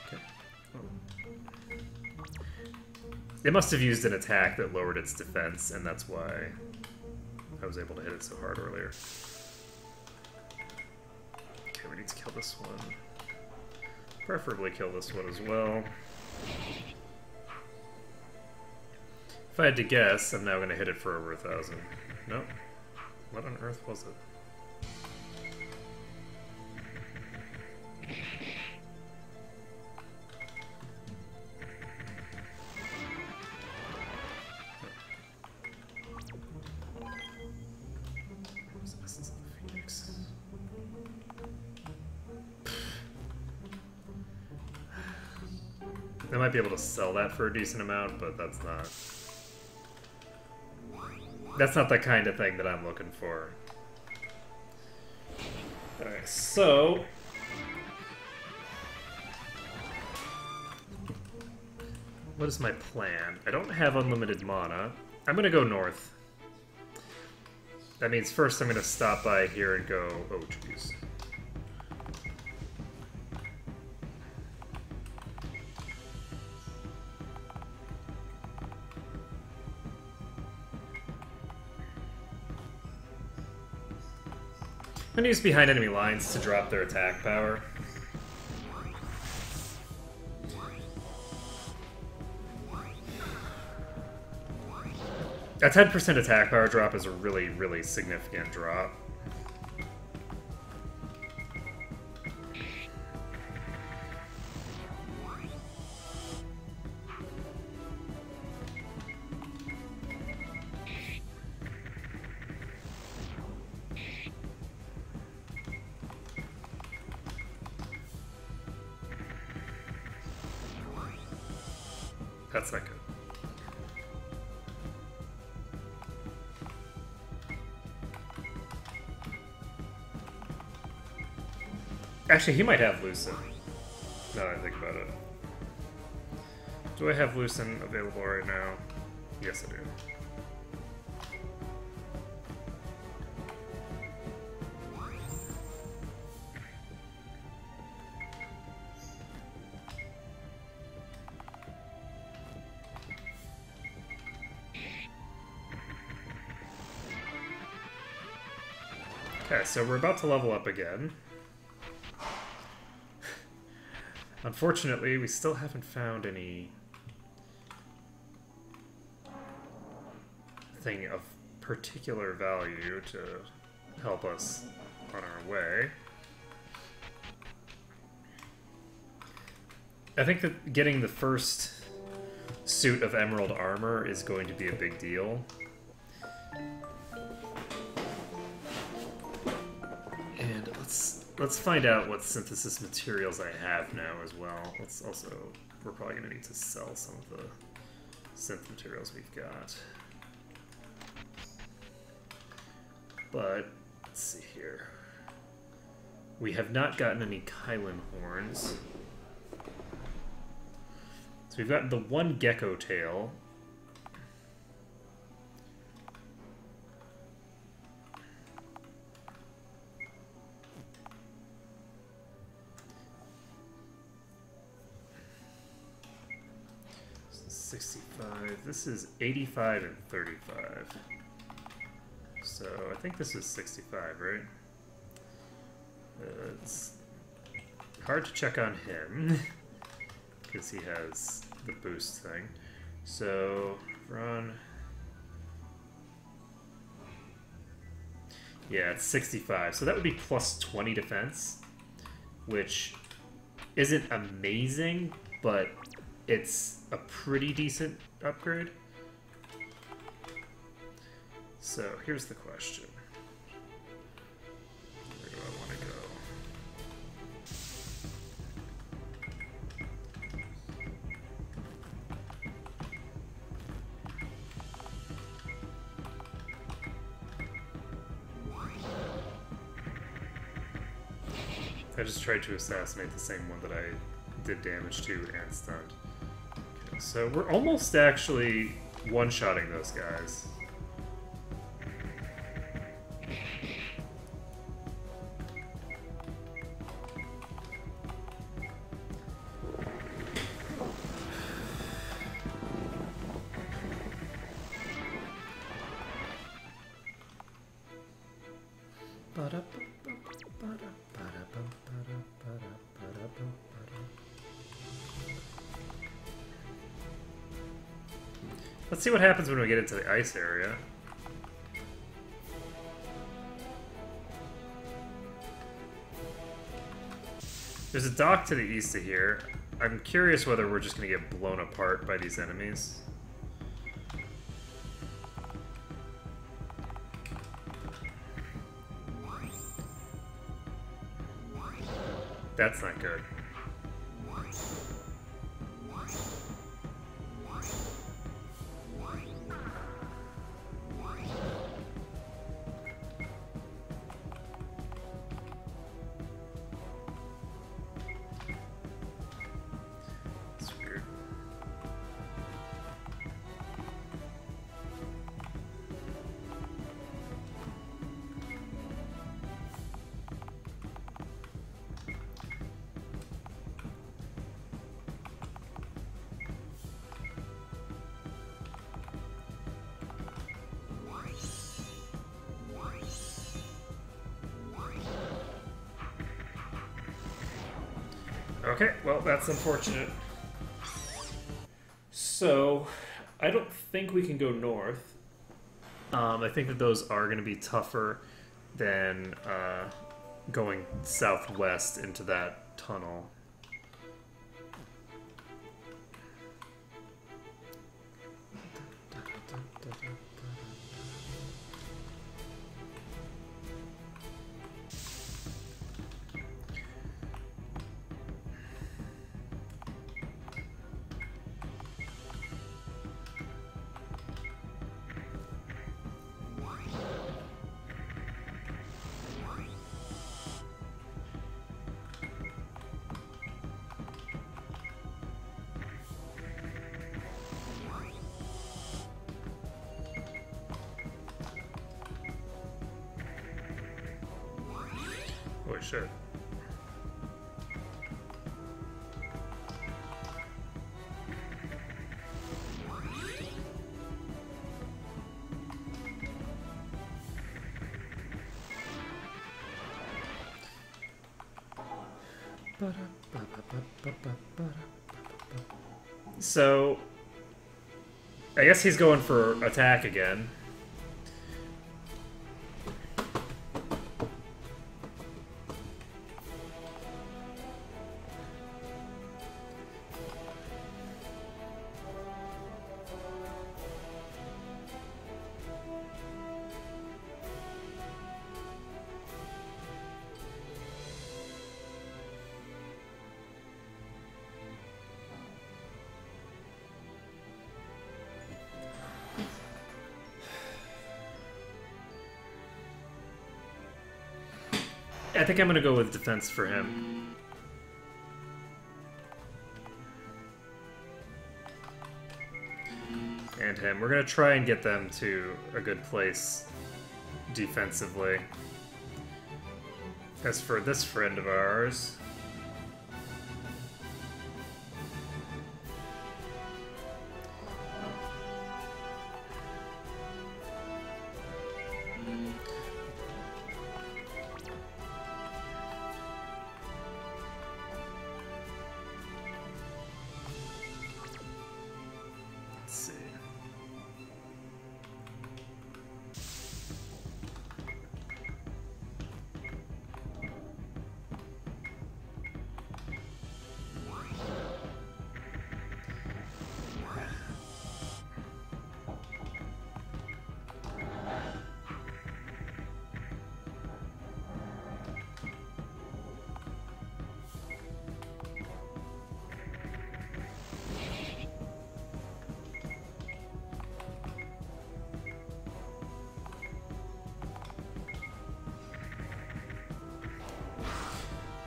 Okay. Oh. It must have used an attack that lowered its defense, and that's why I was able to hit it so hard earlier. Okay, we need to kill this one. Preferably kill this one as well. If I had to guess, I'm now going to hit it for over 1,000. Nope. What on earth was it? I might be able to sell that for a decent amount, but that's not the kind of thing that I'm looking for. Alright, so what is my plan? I don't have unlimited mana. I'm gonna go north. That means first I'm gonna stop by here and go, oh jeez. I'm gonna use behind enemy lines to drop their attack power. A 10% attack power drop is a really, really significant drop. That's not good. Actually, he might have Lucen. Now that I think about it. Do I have Lucen available right now? Yes, I do. Okay, so we're about to level up again. Unfortunately, we still haven't found any thing of particular value to help us on our way. I think that getting the first suit of emerald armor is going to be a big deal. And let's find out what synthesis materials I have now as well. Let's also, we're probably going to need to sell some of the synth materials we've got. But, let's see here. We have not gotten any Kylan horns. So we've got the one gecko tail. This is 65. This is 85 and 35. So I think this is 65, right? It's hard to check on him because he has the boost thing. So run. Yeah, it's 65. So that would be plus 20 defense, which isn't amazing, but it's a pretty decent upgrade. So here's the question. Where do I want to go? I just tried to assassinate the same one that I did damage to and stunned. Okay, so we're almost actually one-shotting those guys. Let's see what happens when we get into the ice area. There's a dock to the east of here. I'm curious whether we're just going to get blown apart by these enemies. That's not good. Okay, well, that's unfortunate. So, I don't think we can go north. I think that those are going to be tougher than going southwest into that tunnel. Holy shit. So, I guess he's going for attack again. I think I'm gonna go with defense for him. And him. We're gonna try and get them to a good place defensively. As for this friend of ours...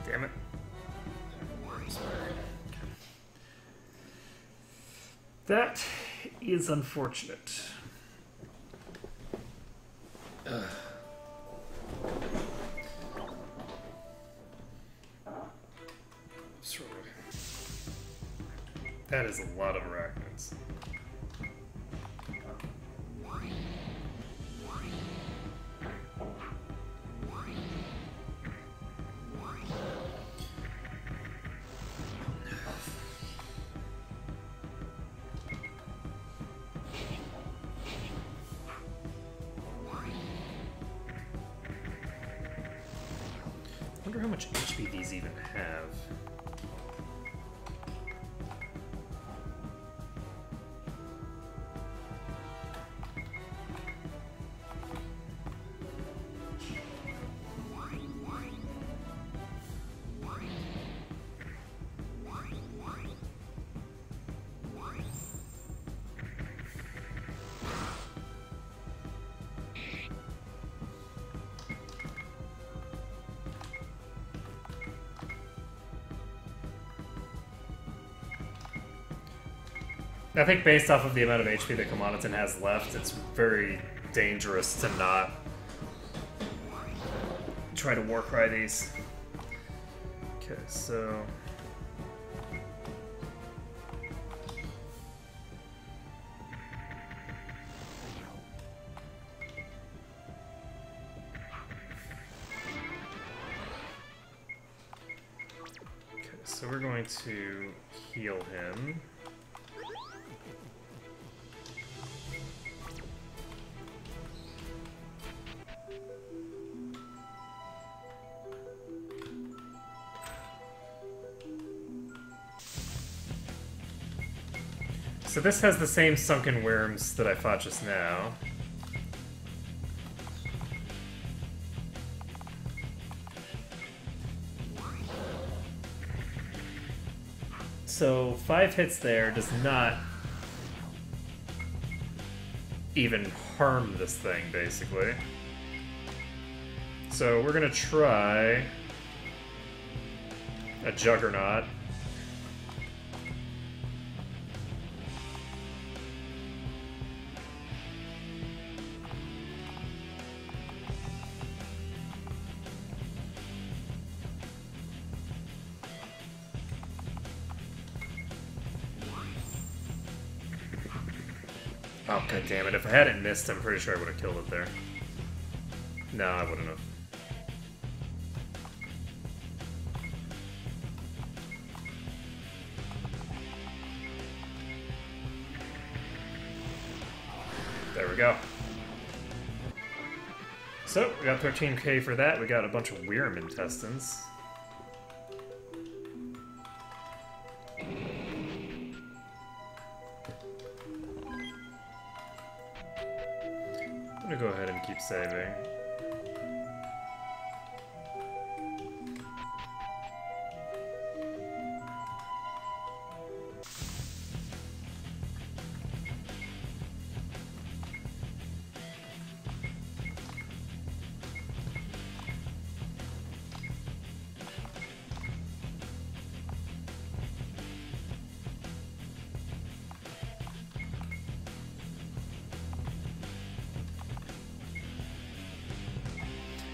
Damn it. That is unfortunate. That is a lot of arachnids. I wonder how much HP these even have. I think based off of the amount of HP that Kamanaton has left, it's very dangerous to not try to Warcry these. Okay, so... Okay, so we're going to heal him. So this has the same sunken worms that I fought just now. So 5 hits there does not even harm this thing, basically. So we're gonna try a Juggernaut. Oh, god damn it. If I hadn't missed, I'm pretty sure I would have killed it there. No, I wouldn't have. There we go. So, we got 13k for that. We got a bunch of Wyrm intestines. I'm gonna go ahead and keep saving.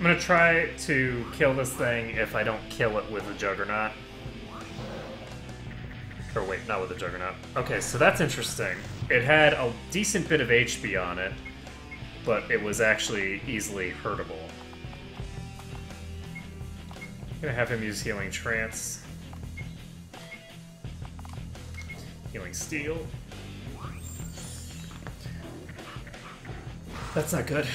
I'm gonna try to kill this thing if I don't kill it with the Juggernaut. Or wait, not with the Juggernaut. Okay, so that's interesting. It had a decent bit of HP on it, but it was actually easily hurtable. I'm gonna have him use Healing Trance. Healing Steel. That's not good.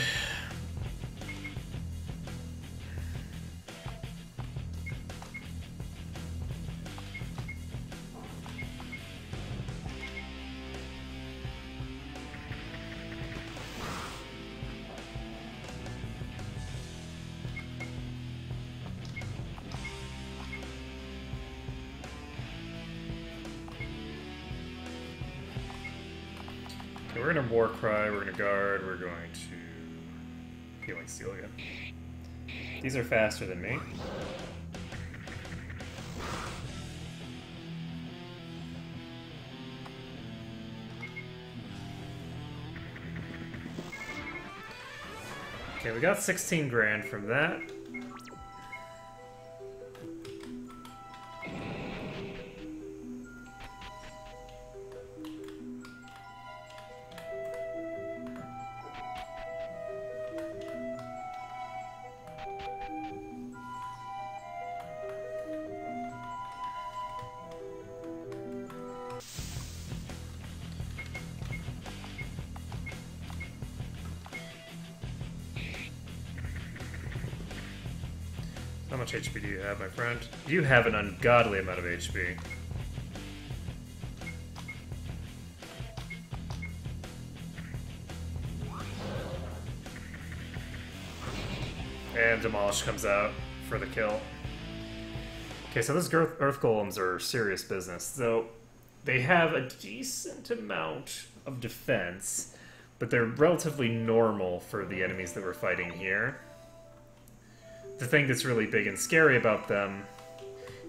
We're gonna War Cry, we're gonna Guard, we're going to Healing Steel again. These are faster than me. Okay, we got 16 grand from that. How much HP do you have, my friend? You have an ungodly amount of HP. And Demolish comes out for the kill. Okay, so those Earth Golems are serious business. So they have a decent amount of defense, but they're relatively normal for the enemies that we're fighting here. The thing that's really big and scary about them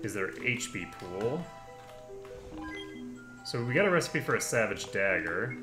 is their HP pool. So we got a recipe for a Savage Dagger.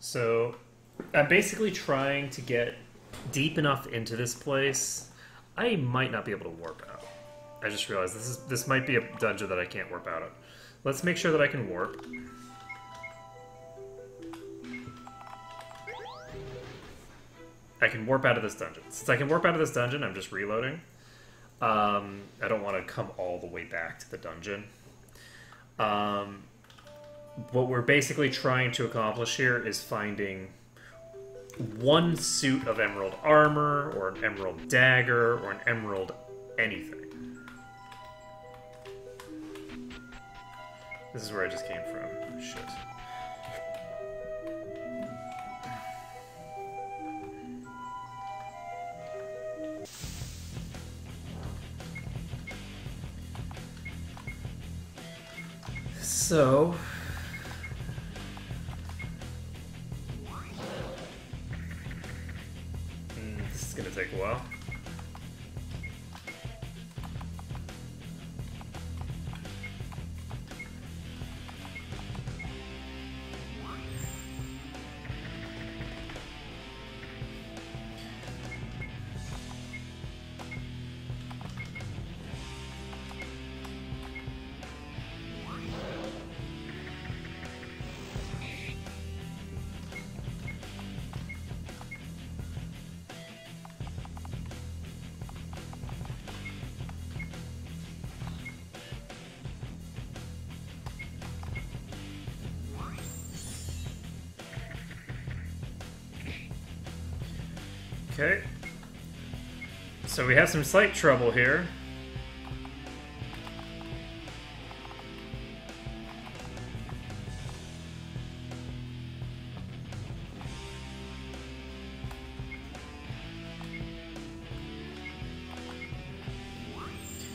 So I'm basically trying to get deep enough into this place. I might not be able to warp out. I just realized this might be a dungeon that I can't warp out of. Let's make sure that I can warp. I can warp out of this dungeon. Since I can warp out of this dungeon, I'm just reloading. I don't want to come all the way back to the dungeon. What we're basically trying to accomplish here is finding one suit of emerald armor, or an emerald dagger, or an emerald anything. This is where I just came from. Oh, shit. So... this is gonna take a while. Okay. So we have some slight trouble here.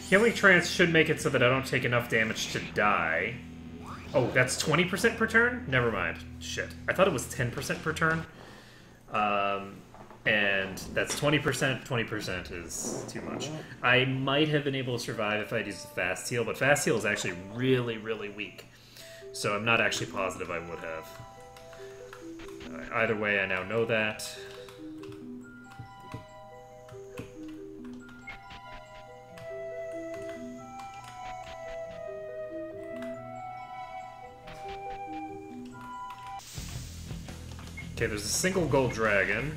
Healing Trance should make it so that I don't take enough damage to die. Oh, that's 20% per turn? Never mind. Shit. I thought it was 10% per turn. And that's 20%. 20% is too much. I might have been able to survive if I'd used a fast heal, but fast heal is actually really, really weak. So I'm not actually positive I would have. Either way, I now know that. Okay, there's a single gold dragon.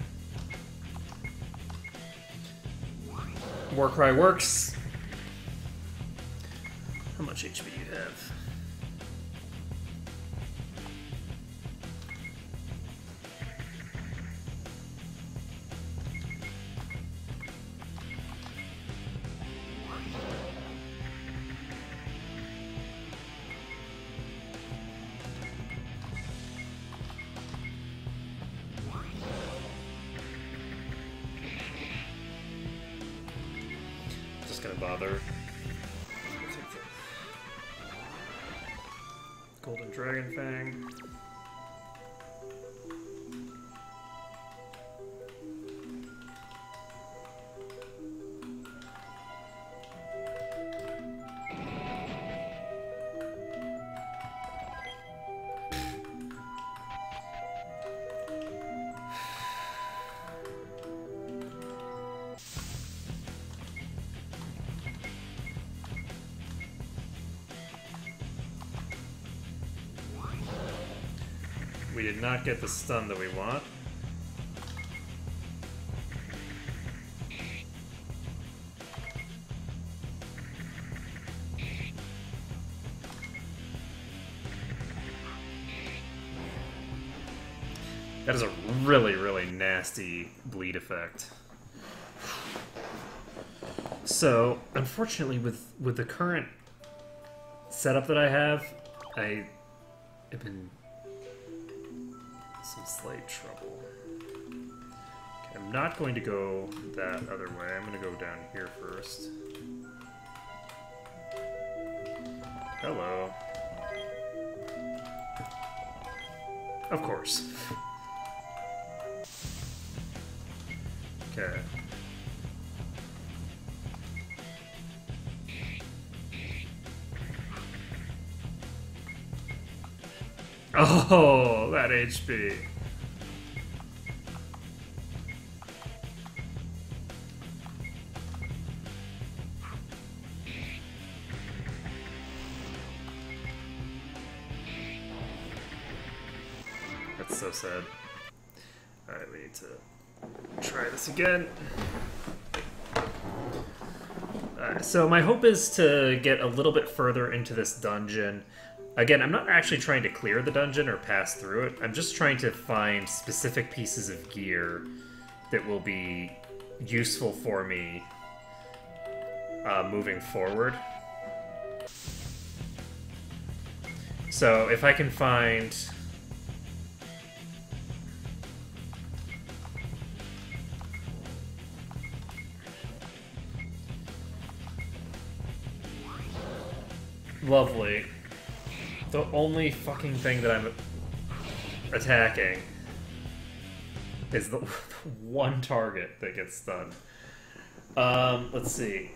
Warcry works. How much HP do you have? Gonna bother. Golden Dragon Fang. We did not get the stun that we want. That is a really, really nasty bleed effect. So, unfortunately, with the current setup that I have been some slight trouble. Okay, I'm not going to go that other way. I'm going to go down here first. Hello. Of course. Okay. Oh, that HP. That's so sad. Alright, we need to try this again. Alright, so my hope is to get a little bit further into this dungeon. Again, I'm not actually trying to clear the dungeon or pass through it. I'm just trying to find specific pieces of gear that will be useful for me moving forward. So if I can find... Lovely. The only fucking thing that I'm attacking is the one target that gets stunned. Let's see.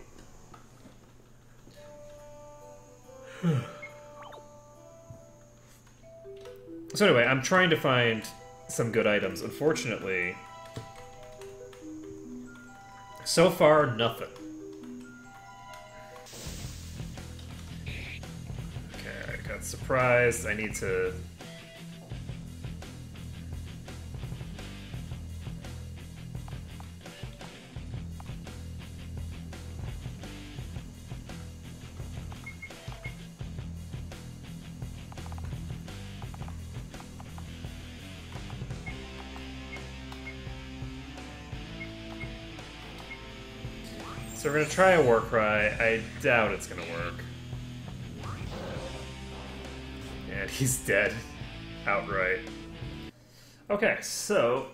So anyway, I'm trying to find some good items. Unfortunately, so far, nothing. Okay, I got surprised. I need to... So we're gonna try a war cry. I doubt it's gonna work. And he's dead. Outright. Okay, so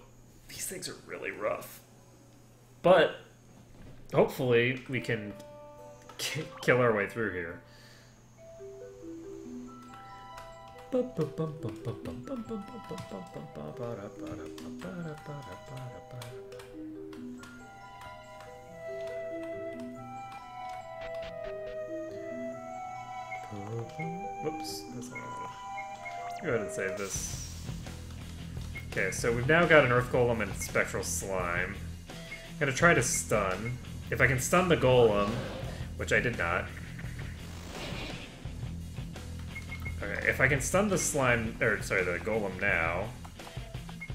these things are really rough. But hopefully we can kill our way through here. Whoops, that's not what I wanted. Go ahead and save this. Okay, so we've now got an Earth Golem and Spectral Slime. I'm gonna try to stun. If I can stun the Golem, which I did not. Okay, if I can stun the slime, or sorry, the Golem now,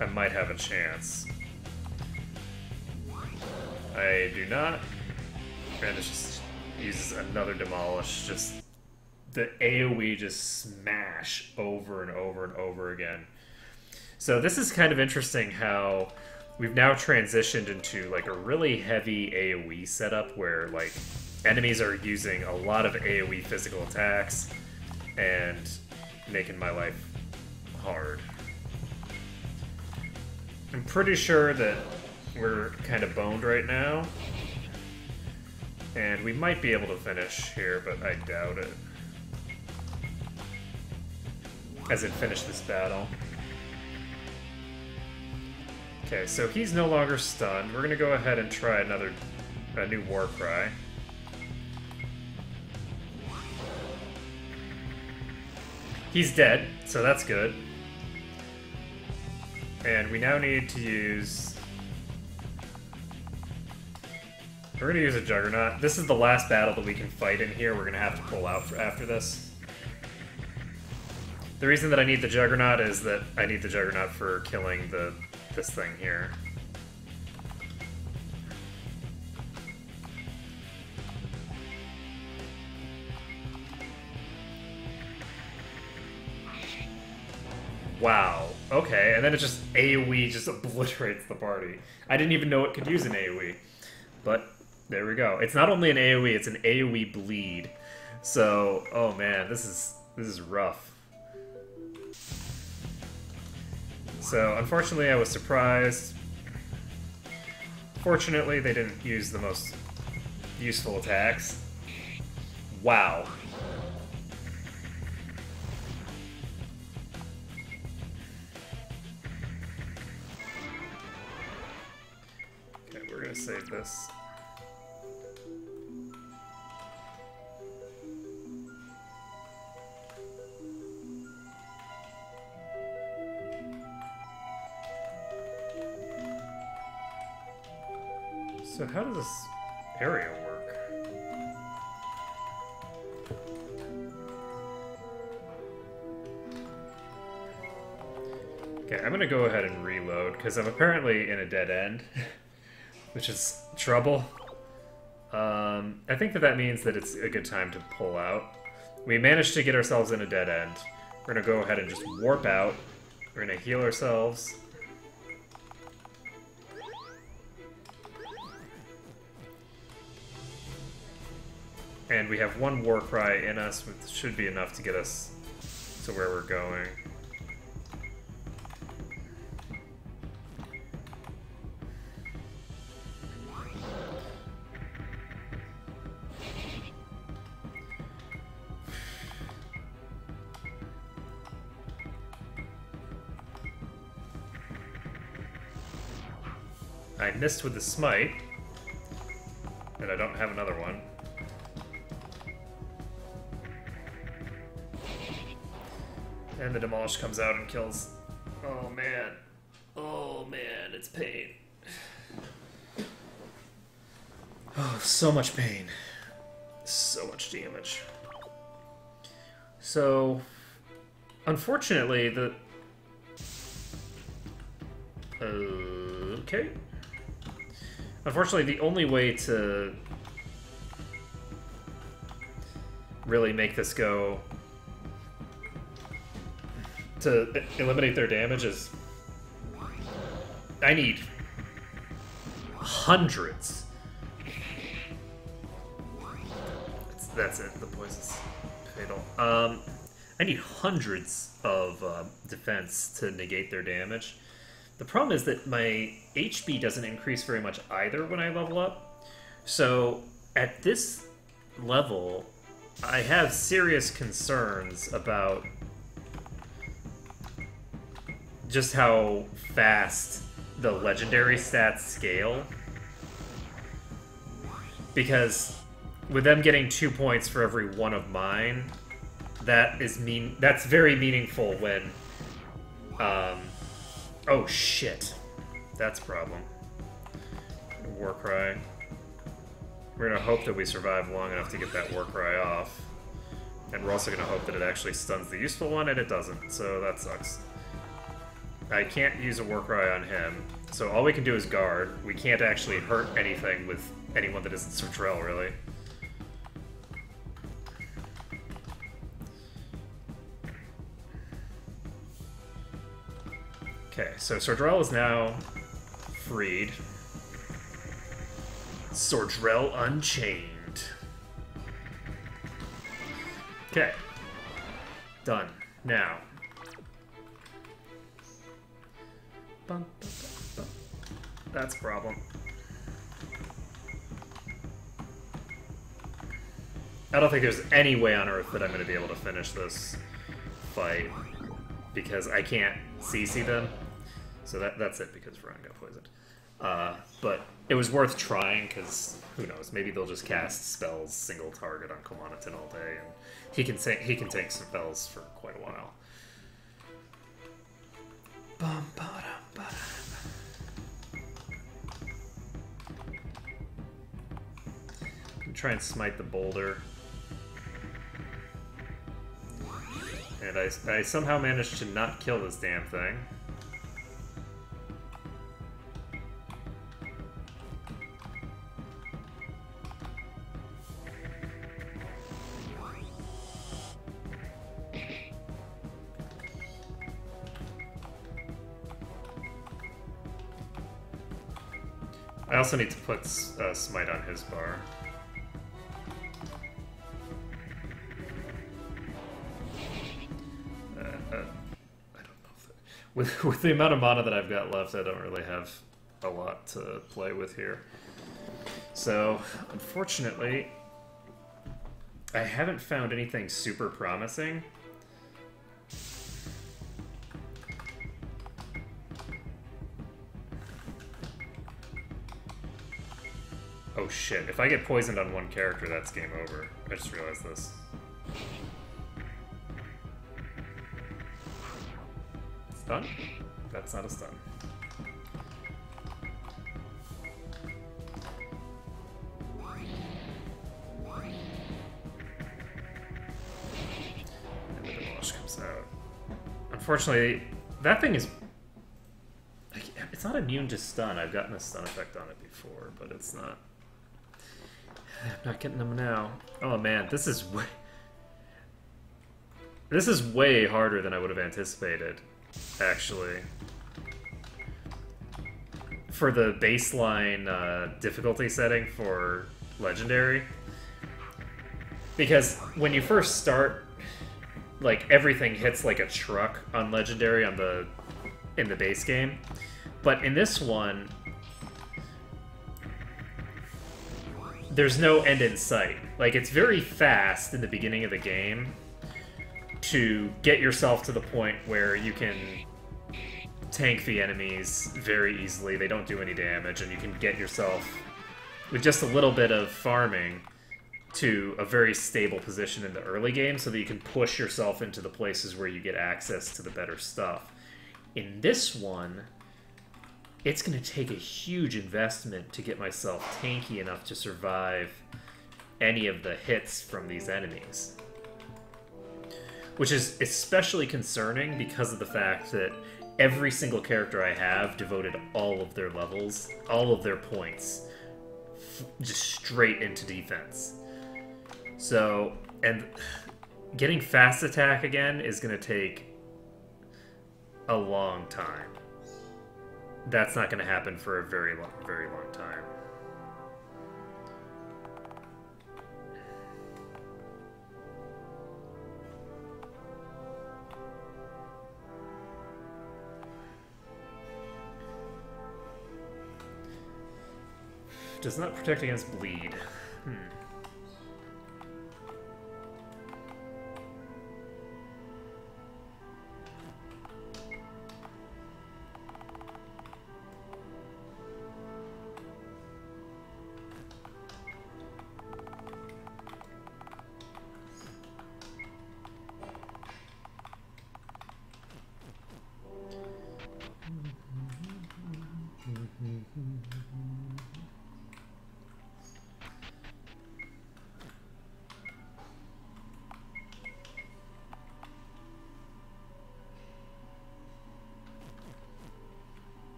I might have a chance. I do not. And it just uses another Demolish, just the AoE just smash over and over and over again. So this is kind of interesting how we've now transitioned into like a really heavy AoE setup where like enemies are using a lot of AoE physical attacks and making my life hard. I'm pretty sure that we're kind of boned right now. And we might be able to finish here, but I doubt it. As in finish this battle. Okay, so he's no longer stunned. We're gonna go ahead and try a new war cry. He's dead, so that's good. And we now need to use... We're gonna use a Juggernaut. This is the last battle that we can fight in here. We're gonna have to pull out after this. The reason that I need the Juggernaut is that I need the Juggernaut for killing this thing here. Wow. Okay, and then it just AoE just obliterates the party. I didn't even know it could use an AoE. But there we go. It's not only an AoE, it's an AoE bleed. So, oh man, this is rough. So, unfortunately, I was surprised. Fortunately, they didn't use the most useful attacks. Wow. Okay, we're gonna save this. So how does this area work? Okay, I'm gonna go ahead and reload, because I'm apparently in a dead end, which is trouble. I think that means that it's a good time to pull out. We managed to get ourselves in a dead end. We're gonna go ahead and just warp out. We're gonna heal ourselves. And we have one war cry in us, which should be enough to get us to where we're going. I missed with the smite, and I don't have another one. And the demolish comes out and kills. Oh man. Oh man, it's pain. Oh, so much pain. So much damage. So, unfortunately, the... Okay. Unfortunately, the only way to really make this go... to eliminate their damage is... I need hundreds. That's it, the poison's fatal. I need hundreds of defense to negate their damage. The problem is that my HP doesn't increase very much either when I level up. So at this level, I have serious concerns about just how fast the legendary stats scale. Because with them getting 2 points for every one of mine, that's very meaningful when oh shit. That's a problem. Warcry. We're gonna hope that we survive long enough to get that Warcry off. And we're also gonna hope that it actually stuns the useful one, and it doesn't, so that sucks. I can't use a Warcry on him, so all we can do is guard. We can't actually hurt anything with anyone that isn't Sordrell, really. Okay, so Sordrell is now freed. Sordrell Unchained. Okay. Done. Now. Bum, bum, bum, bum. That's a problem. I don't think there's any way on Earth that I'm going to be able to finish this fight because I can't CC them. So that's it because Veron got poisoned. But it was worth trying because who knows? Maybe they'll just cast spells single target on Kilmoniton all day, and he can take spells for quite a while. Bum, ba-dum, ba-dum. Try and smite the boulder. And I somehow managed to not kill this damn thing. I also need to put smite on his bar. I don't know if with the amount of mana that I've got left, I don't really have a lot to play with here. So, unfortunately, I haven't found anything super promising. Oh shit, if I get poisoned on one character, that's game over. I just realized this. Stun? That's not a stun. And the demolish comes out. Unfortunately, that thing is... It's not immune to stun. I've gotten a stun effect on it before, but it's not... I'm not getting them now. Oh man, this is way harder than I would have anticipated, actually. For the baseline difficulty setting for Legendary. Because when you first start, like, everything hits like a truck on Legendary in the base game. But in this one, there's no end in sight. Like, it's very fast in the beginning of the game to get yourself to the point where you can tank the enemies very easily. They don't do any damage, and you can get yourself, with just a little bit of farming, to a very stable position in the early game so that you can push yourself into the places where you get access to the better stuff. In this one, it's going to take a huge investment to get myself tanky enough to survive any of the hits from these enemies. Which is especially concerning because of the fact that every single character I have devoted all of their levels, all of their points, just straight into defense. So, and getting fast attack again is going to take a long time. That's not going to happen for a very long time. Does not protect against bleed.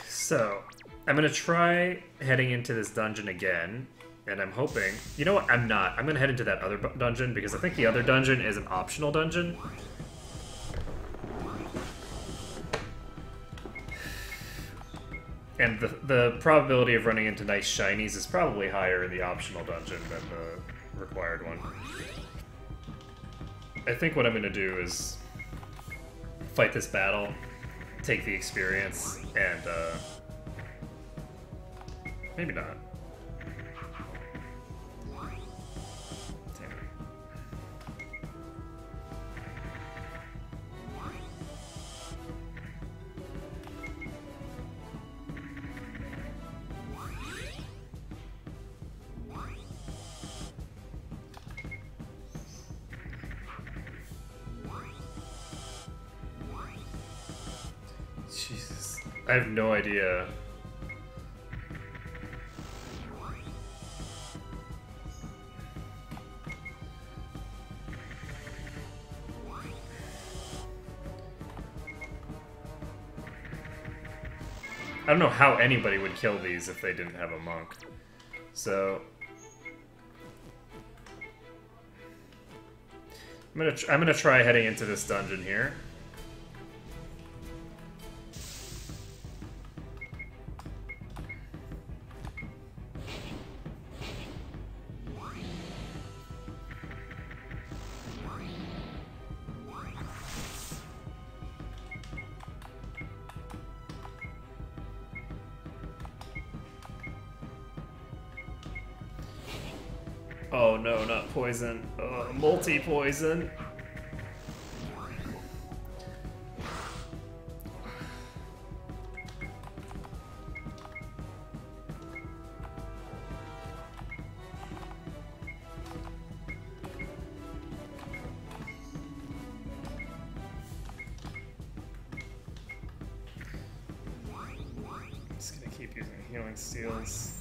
So, I'm going to try heading into this dungeon again, and I'm hoping... You know what? I'm not. I'm going to head into that other dungeon, because I think the other dungeon is an optional dungeon. And the probability of running into nice shinies is probably higher in the optional dungeon than the required one. I think what I'm going to do is fight this battle, take the experience, and maybe not. Damn it. Jesus. I have no idea. I don't know how anybody would kill these if they didn't have a monk. So I'm gonna try heading into this dungeon here. Oh no, not poison. Multi-poison. Just gonna keep using healing steals.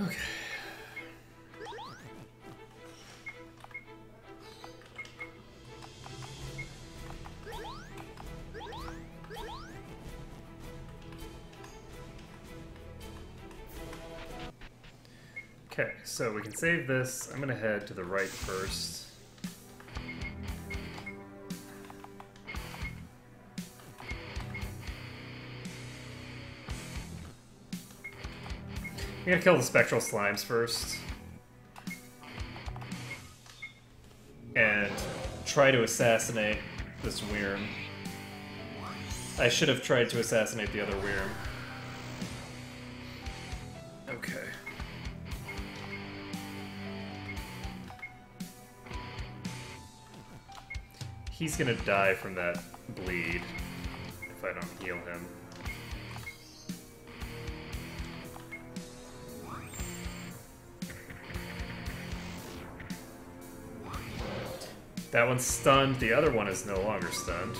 Okay. Okay, so we can save this. I'm gonna head to the right first. I'm gonna kill the spectral slimes first. And try to assassinate this Wyrm. I should have tried to assassinate the other Wyrm. Okay. He's gonna die from that bleed if I don't heal him. That one's stunned, the other one is no longer stunned.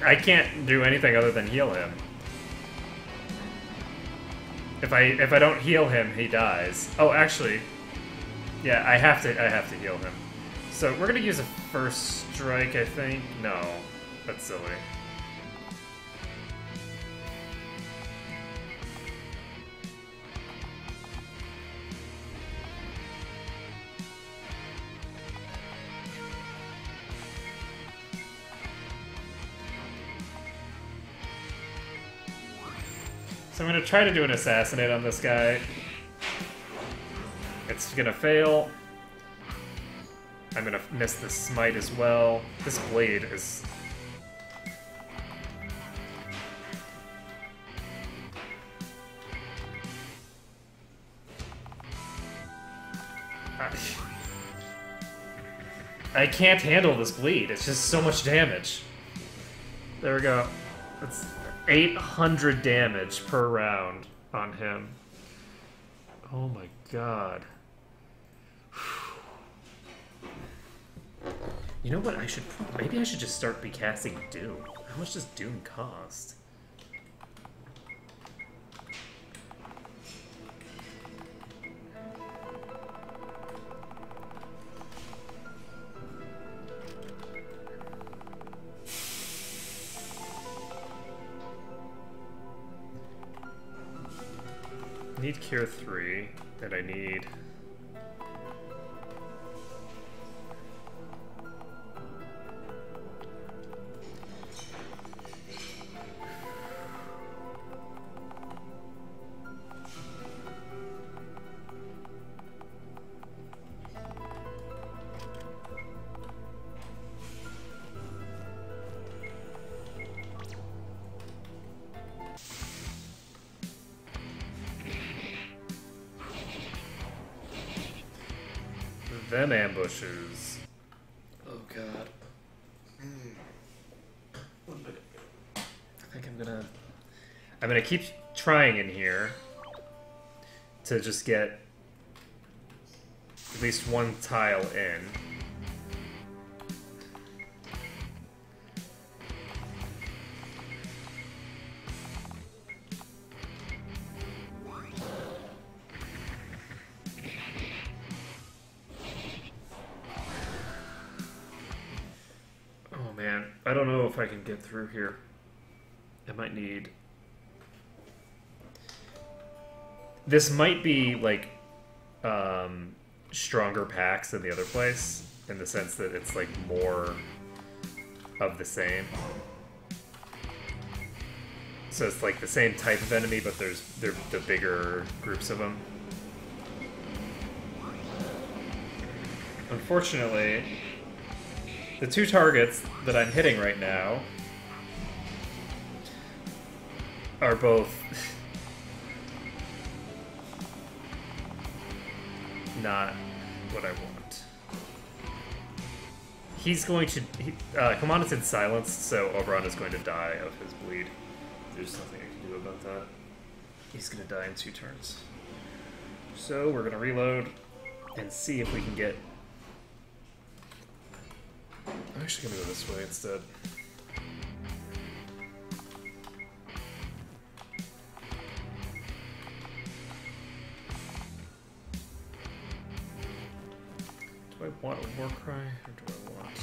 I can't do anything other than heal him. If I don't heal him, he dies. Oh, actually, yeah, I have to heal him. So we're gonna use a first strike, I think. No, that's silly. So I'm gonna try to do an assassinate on this guy. It's gonna fail. I'm gonna miss the smite as well. This blade is... I can't handle this bleed. It's just so much damage. There we go. That's 800 damage per round on him. Oh my god. You know what? Maybe I should just start recasting Doom. How much does Doom cost? I need Cure 3, and I need... Them ambushes. Oh god. I think I'm gonna keep trying in here to just get at least one tile in. I don't know if I can get through here. I might need... This might be, like, stronger packs than the other place, in the sense that it's, like, more of the same. So it's, like, the same type of enemy, but they're the bigger groups of them. Unfortunately... The two targets that I'm hitting right now are both not what I want. He's going to... Commandant's in silence, so Oberon is going to die of his bleed. There's nothing I can do about that. He's going to die in 2 turns. So we're gonna reload and see if we can get... I'm actually gonna go this way instead. Do I want a war cry, or do I want...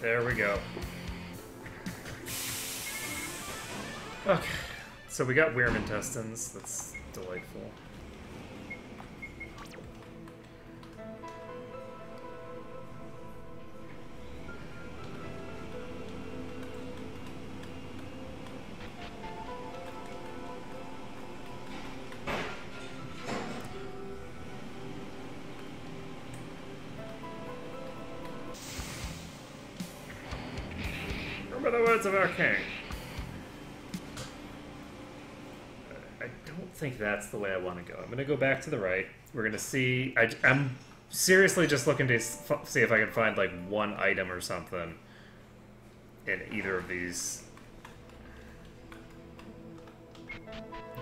There we go. Okay, so we got worm intestines. That's delightful. Remember the words of our king. I don't think that's the way I want to go. I'm going to go back to the right. We're going to see... I'm seriously just looking to see if I can find, like, one item or something in either of these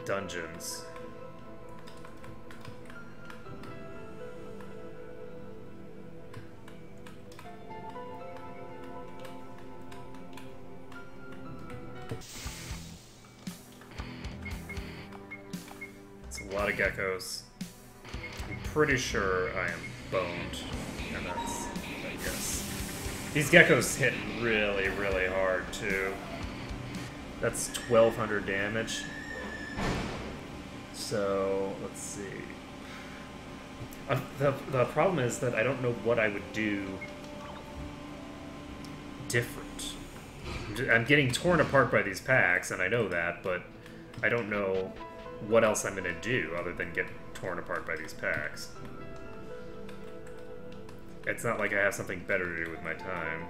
dungeons. It's a lot of geckos. I'm pretty sure I am boned, and that's I guess. These geckos hit really, really hard too. That's 1,200 damage. So let's see. The problem is that I don't know what I would do different. I'm getting torn apart by these packs, and I know that, but I don't know what else I'm going to do other than get torn apart by these packs. It's not like I have something better to do with my time.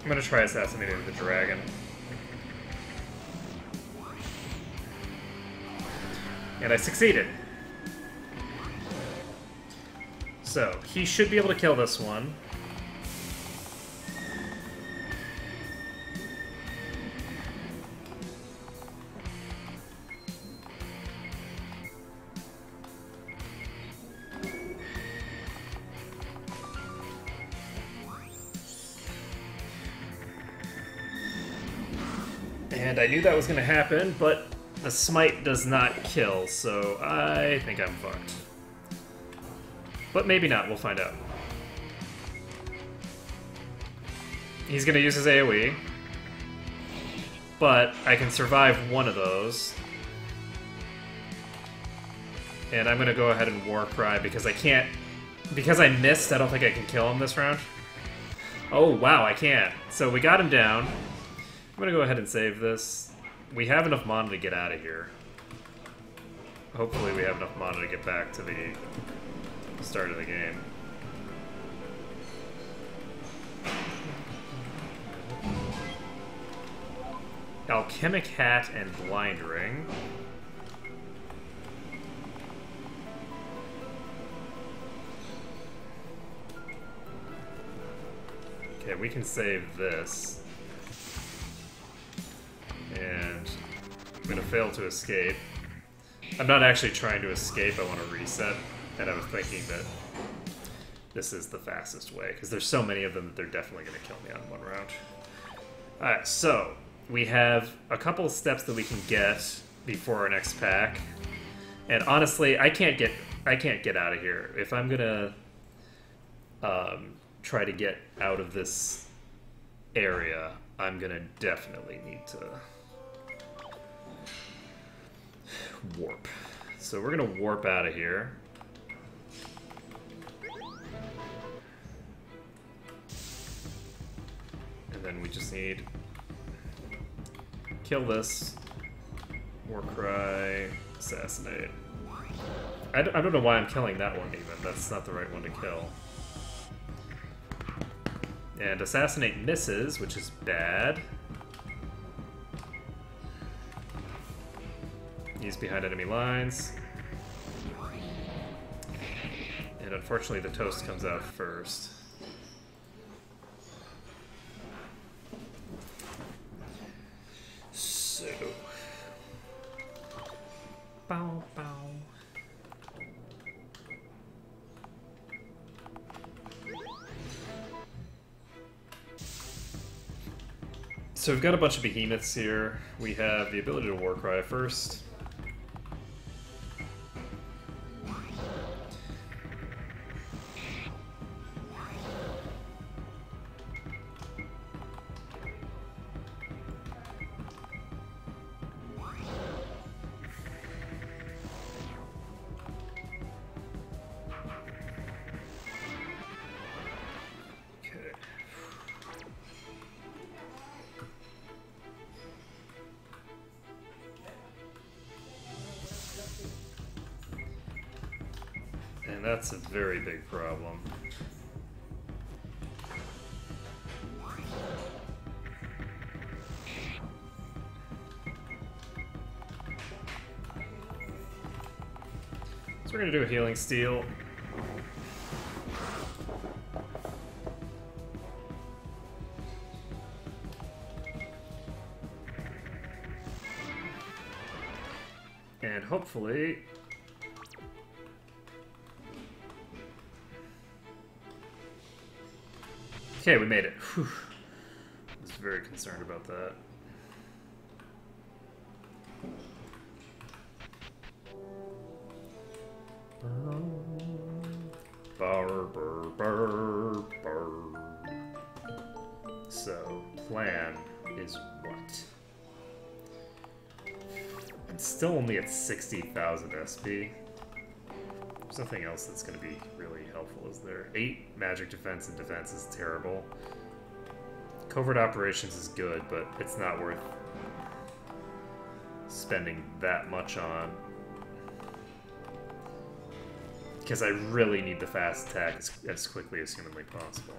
I'm gonna try assassinating the dragon. And I succeeded. So, he should be able to kill this one. And I knew that was going to happen, but the smite does not kill, so I think I'm fucked. But maybe not, we'll find out. He's going to use his AoE, but I can survive one of those. And I'm going to go ahead and War Cry because I can't... Because I missed, I don't think I can kill him this round. Oh, wow, I can't. So we got him down. I'm gonna go ahead and save this. We have enough mana to get out of here. Hopefully we have enough mana to get back to the start of the game. Alchemic Hat and Blind Ring. Okay, we can save this. And I'm gonna fail to escape. I'm not actually trying to escape, I want to reset. And I was thinking that this is the fastest way, because there's so many of them that they're definitely gonna kill me on one round. Alright, so we have a couple of steps that we can get before our next pack. And honestly, I can't get out of here. If I'm gonna try to get out of this area, I'm gonna definitely need to warp. So we're gonna warp out of here. And then we just need kill this. Warcry, assassinate. I don't know why I'm killing that one even. That's not the right one to kill. And assassinate misses, which is bad. He's behind enemy lines. And unfortunately the toast comes out first. So... Bow, bow. So we've got a bunch of behemoths here. We have the ability to Warcry first. And that's a very big problem. So we're gonna do a healing steal. And hopefully okay, we made it. Whew. I was very concerned about that. Burr, burr, burr, burr. So, plan is what? I'm still only at 60,000 SP. There's nothing else that's going to be really helpful, is there? 8 magic defense and defense is terrible. Covert operations is good, but it's not worth spending that much on. Because I really need the fast attack as quickly as humanly possible.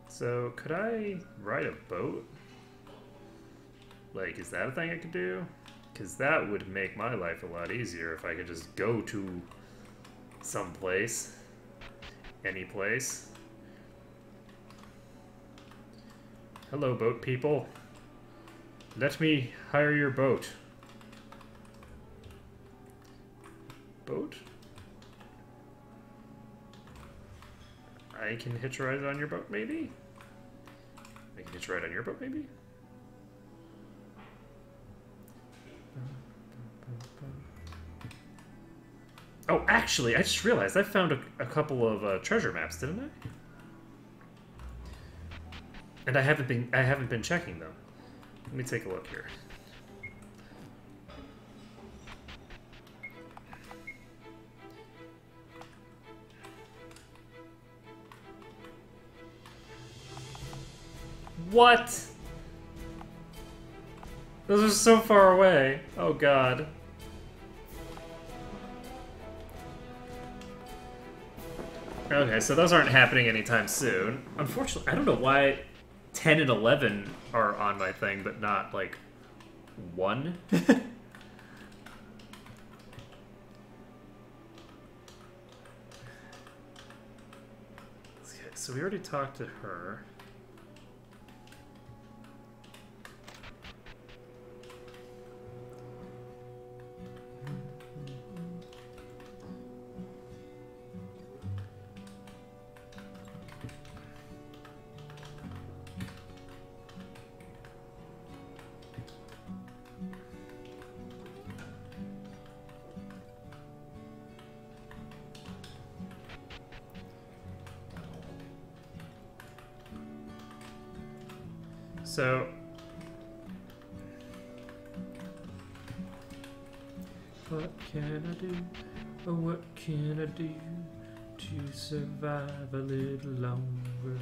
So, could I ride a boat? Like, is that a thing I could do? Because that would make my life a lot easier if I could just go to some place. Any place. Hello, boat people. Let me hire your boat. Boat? I can hitch a ride on your boat, maybe? I can hitch a ride on your boat, maybe? Oh, actually, I just realized I found a couple of treasure maps, didn't I? And I haven't been checking them. Let me take a look here. What? Those are so far away. Oh god. Okay, so those aren't happening anytime soon. Unfortunately, I don't know why 10 and 11 are on my thing, but not, like, 1? Okay, so we already talked to her. So... what can I do? Oh, what can I do to survive a little longer?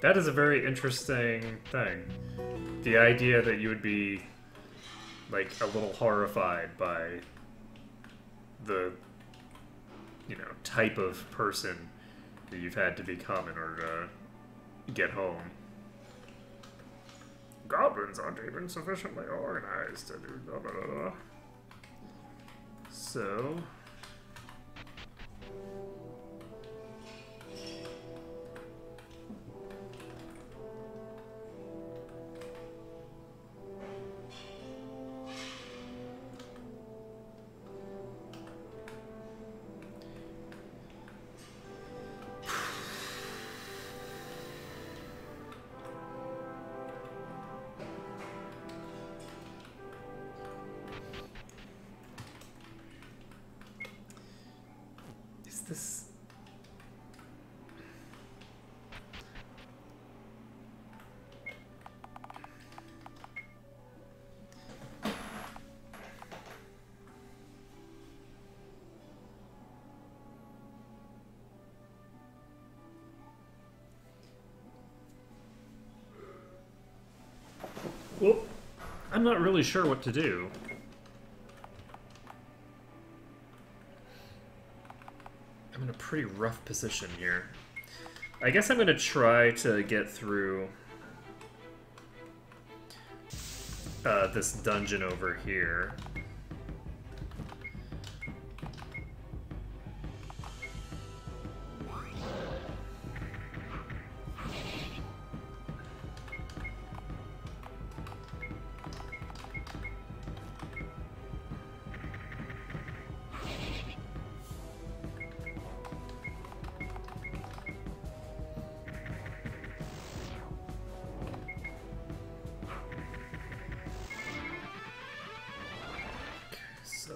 That is a very interesting thing. The idea that you would be, like, a little horrified by the, you know, type of person that you've had to become in order to get home. Goblins aren't even sufficiently organized to do blah blah blah. So... this... Well, I'm not really sure what to do. I'm in a pretty rough position here. I guess I'm going to try to get through this dungeon over here.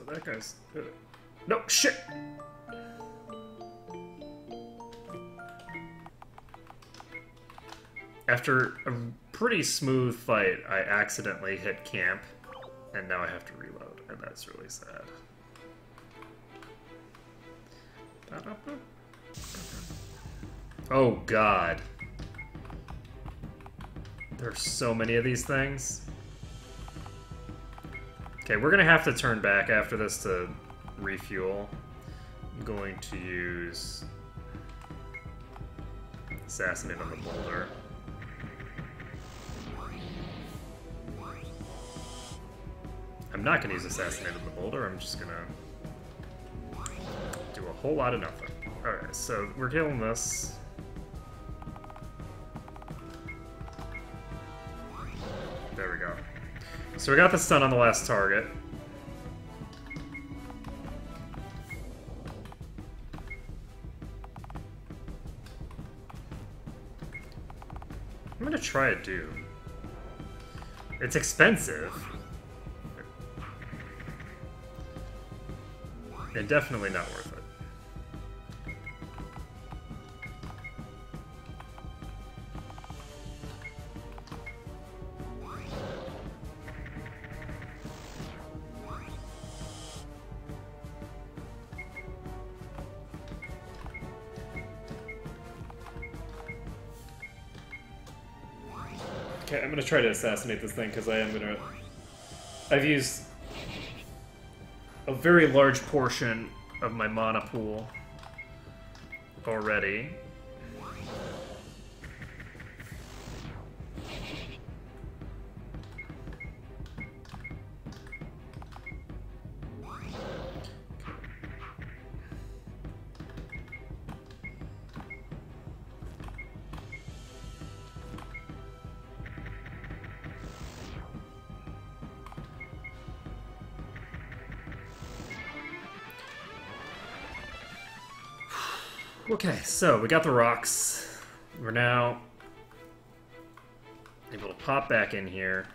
That guy's... no, shit! After a pretty smooth fight, I accidentally hit camp, and now I have to reload, and that's really sad. Oh god. There's so many of these things. Okay, we're gonna have to turn back after this to refuel. I'm going to use Assassinate on the Boulder. I'm not gonna use Assassinate on the Boulder, I'm just gonna do a whole lot of nothing. Alright, so we're killing this. There we go. So we got the stun on the last target. I'm gonna try a Doom. It's expensive. And definitely not worth it. Okay, I'm gonna try to assassinate this thing because I've used a very large portion of my mana pool already. Okay, so we got the rocks. We're now able to pop back in here.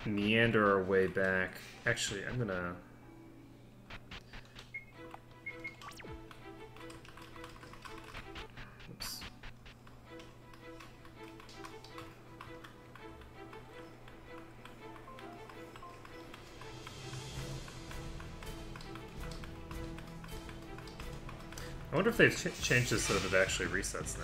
Meander our way back. Actually, I'm gonna... Oops. I wonder if they've changed this so that it actually resets now.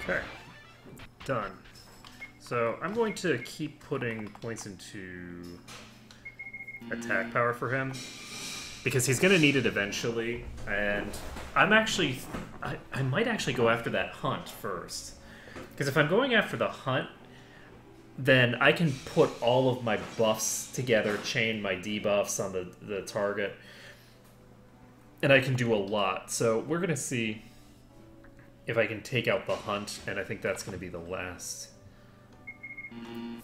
Okay, done. So I'm going to keep putting points into attack power for him, because he's going to need it eventually, and I'm actually... I might actually go after that hunt first. Because if I'm going after the hunt, then I can put all of my buffs together, chain my debuffs on the target, and I can do a lot. So we're going to see if I can take out the hunt, and I think that's going to be the last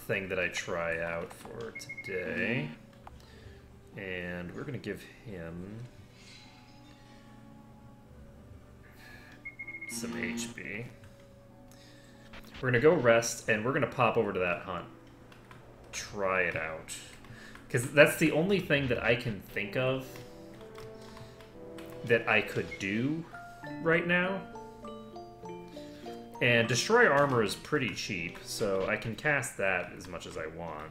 thing that I try out for today. And we're going to give him some HP. We're going to go rest, and we're going to pop over to that hunt. Try it out. Because that's the only thing that I can think of that I could do right now. And Destroy Armor is pretty cheap, so I can cast that as much as I want.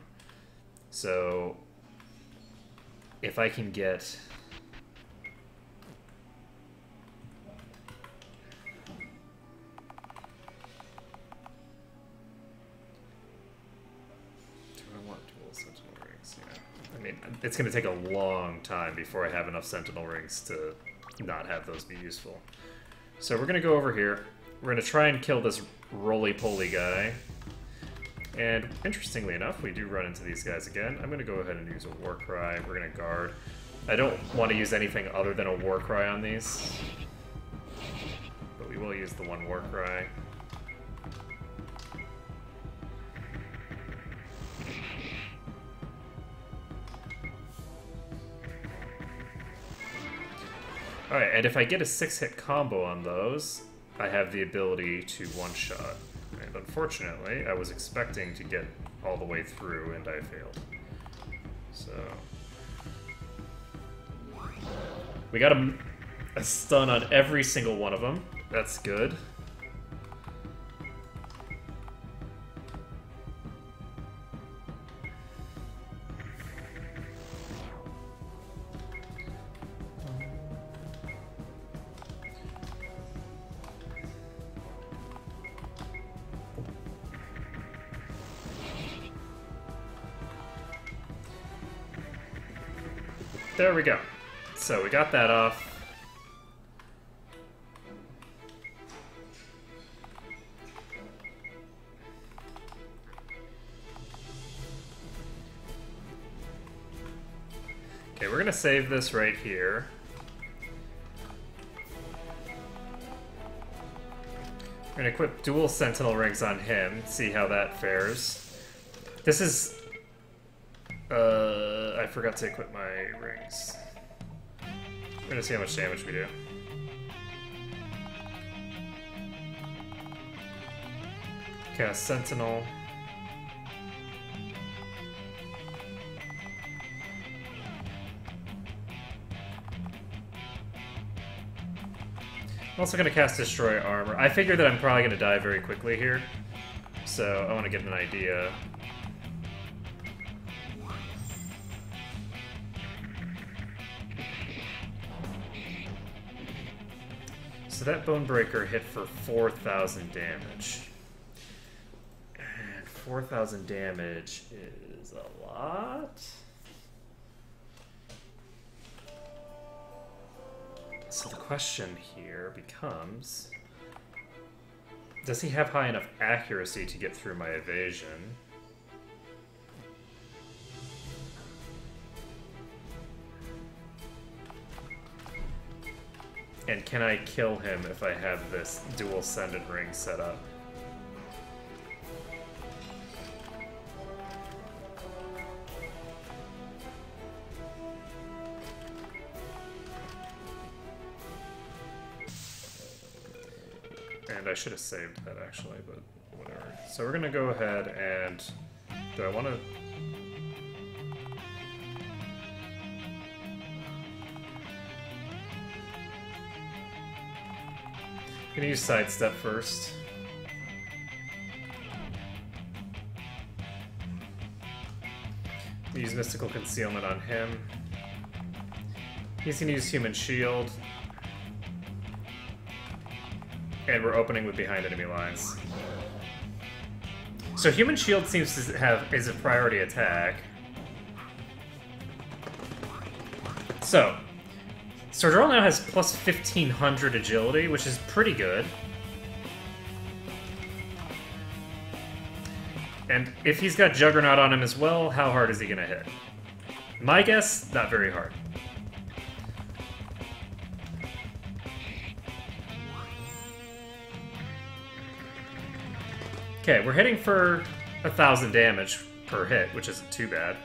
So if I can get... Do I want dual Sentinel Rings? Yeah. I mean, it's going to take a long time before I have enough Sentinel Rings to not have those be useful. So we're going to go over here. We're going to try and kill this roly-poly guy. And interestingly enough, we do run into these guys again. I'm going to go ahead and use a War Cry. We're going to guard. I don't want to use anything other than a War Cry on these. But we will use the one War Cry. Alright, and if I get a 6-hit combo on those, I have the ability to one-shot. And unfortunately, I was expecting to get all the way through, and I failed. So... we got a stun on every single one of them. That's good. There we go. So we got that off. Okay, we're gonna save this right here. We're gonna equip dual Sentinel Rings on him, see how that fares. This is... I forgot to equip my rings. We're gonna see how much damage we do. Cast Sentinel. I'm also going to cast Destroy Armor. I figure that I'm probably going to die very quickly here, so I want to get an idea. So that Bonebreaker hit for 4,000 damage. And 4,000 damage is a lot. So the question here becomes, does he have high enough accuracy to get through my evasion? And can I kill him if I have this dual Sended Ring set up? And I should have saved that actually, but whatever. So we're gonna go ahead and... Do I want to... I'm gonna use Sidestep first. Use Mystical Concealment on him. He's gonna use Human Shield. And we're opening with behind enemy lines. So Human Shield seems to have is a priority attack. So Sordrell now has plus 1500 agility, which is pretty good. And if he's got Juggernaut on him as well, how hard is he gonna hit? My guess, not very hard. Okay, we're hitting for 1000 damage per hit, which isn't too bad.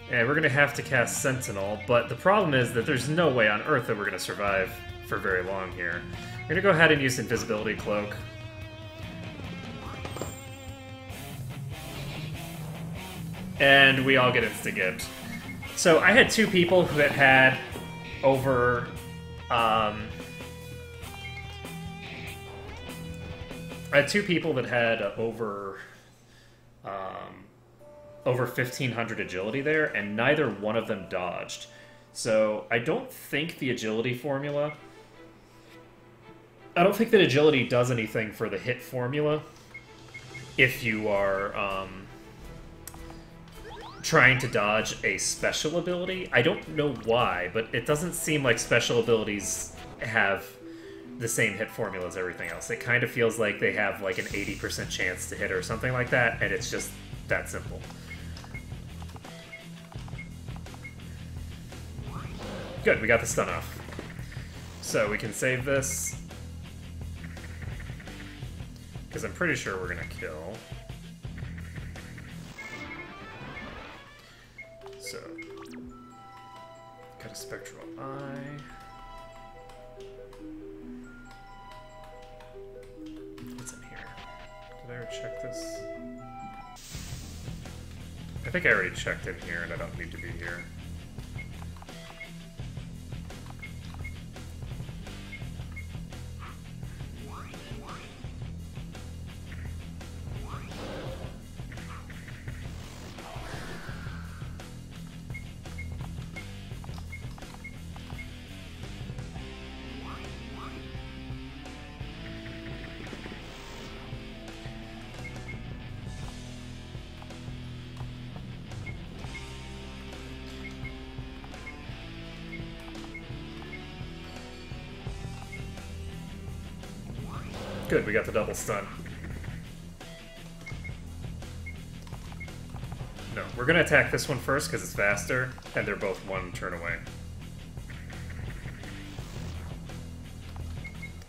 And we're going to have to cast Sentinel, but the problem is that there's no way on Earth that we're going to survive for very long here. We're going to go ahead and use Invisibility Cloak. And we all get insta-gibbed. So I had two people who had over... I had two people that had over 1500 agility there, and neither one of them dodged. So I don't think the agility formula... I don't think that agility does anything for the hit formula if you are trying to dodge a special ability. I don't know why, but it doesn't seem like special abilities have the same hit formula as everything else. It kind of feels like they have like an 80% chance to hit or something like that, and it's just that simple. Good, we got the stun off. So we can save this, because I'm pretty sure we're gonna kill. So, got a Spectral Eye. What's in here? Did I already check this? I think I already checked in here and I don't need to be here. Good, we got the double stun. No, we're gonna attack this one first because it's faster, and they're both one turn away.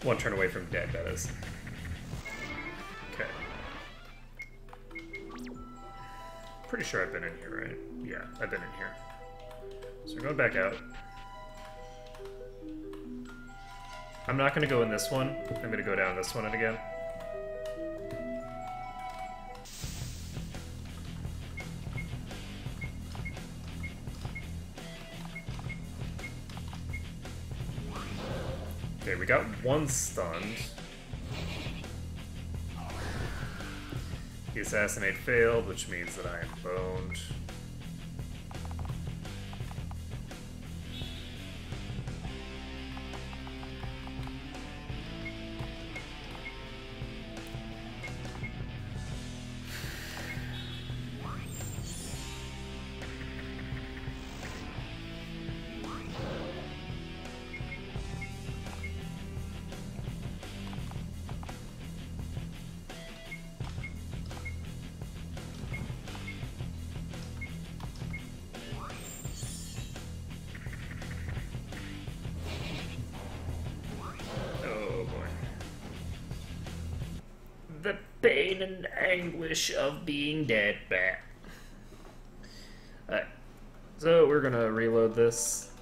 One turn away from dead, that is. Okay. Pretty sure I've been in here, right? Yeah, I've been in here. So we're going back out. I'm not going to go in this one. I'm going to go down this one again. Okay, we got one stunned. The assassinate failed, which means that I am boned. pain and anguish of being dead, bat. Alright, so we're gonna reload this.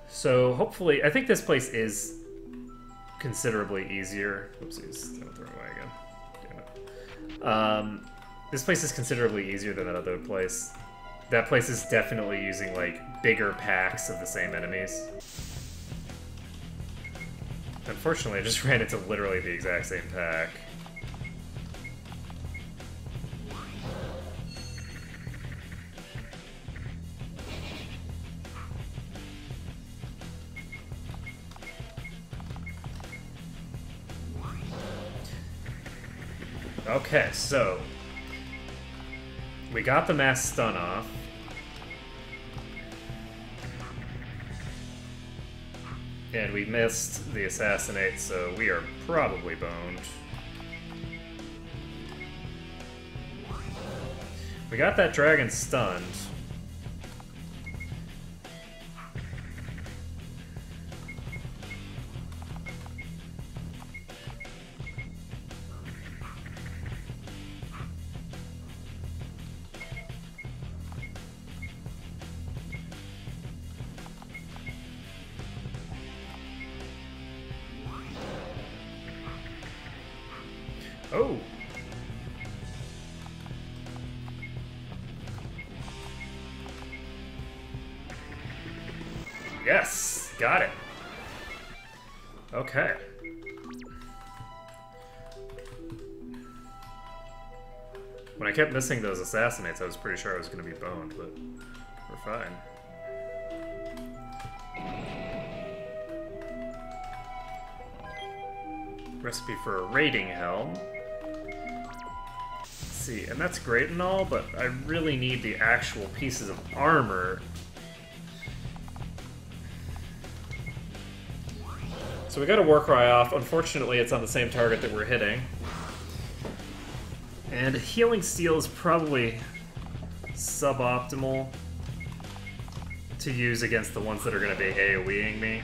So hopefully, I think this place is considerably easier. Oopsies, don't throw it away again. Damn it. This place is considerably easier than that other place. That place is definitely using, like, bigger packs of the same enemies. Unfortunately, I just ran into literally the exact same pack. Okay, so we got the mass stun off. And we missed the assassinate, so we are probably boned. We got that dragon stunned. Oh! Yes! Got it! Okay. When I kept missing those assassinates, I was pretty sure I was going to be boned, but we're fine. Recipe for a raiding helm. See, and that's great and all, but I really need the actual pieces of armor. So we got a Warcry off. Unfortunately, it's on the same target that we're hitting. And Healing Steel is probably suboptimal to use against the ones that are going to be AoEing me.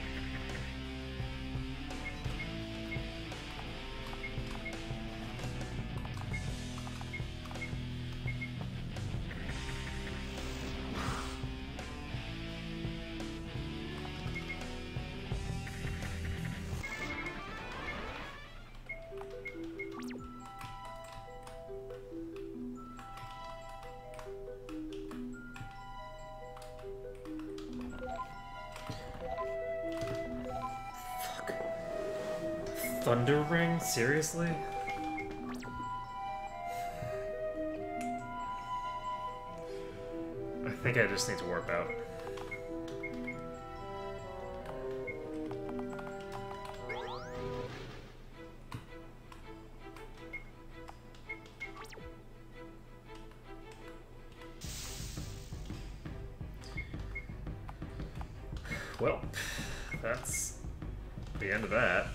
Thunder Ring? Seriously? I think I just need to warp out. Well, that's the end of that.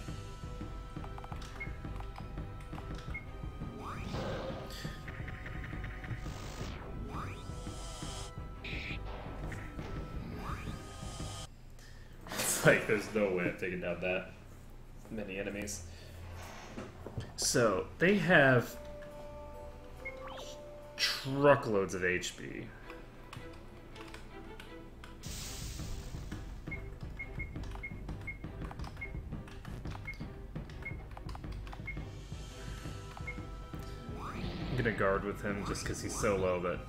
Like, there's no way I'm taking down that many enemies. So, they have truckloads of HP. I'm gonna guard with him just because he's so low that...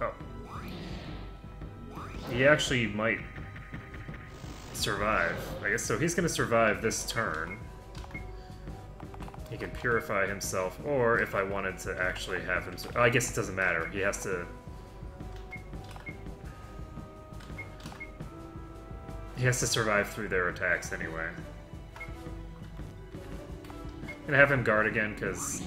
Oh. He actually might survive. I guess so. He's going to survive this turn. He can purify himself, or if I wanted to actually have him... I guess it doesn't matter. He has to... He has to survive through their attacks anyway. I'm going to have him guard again, because...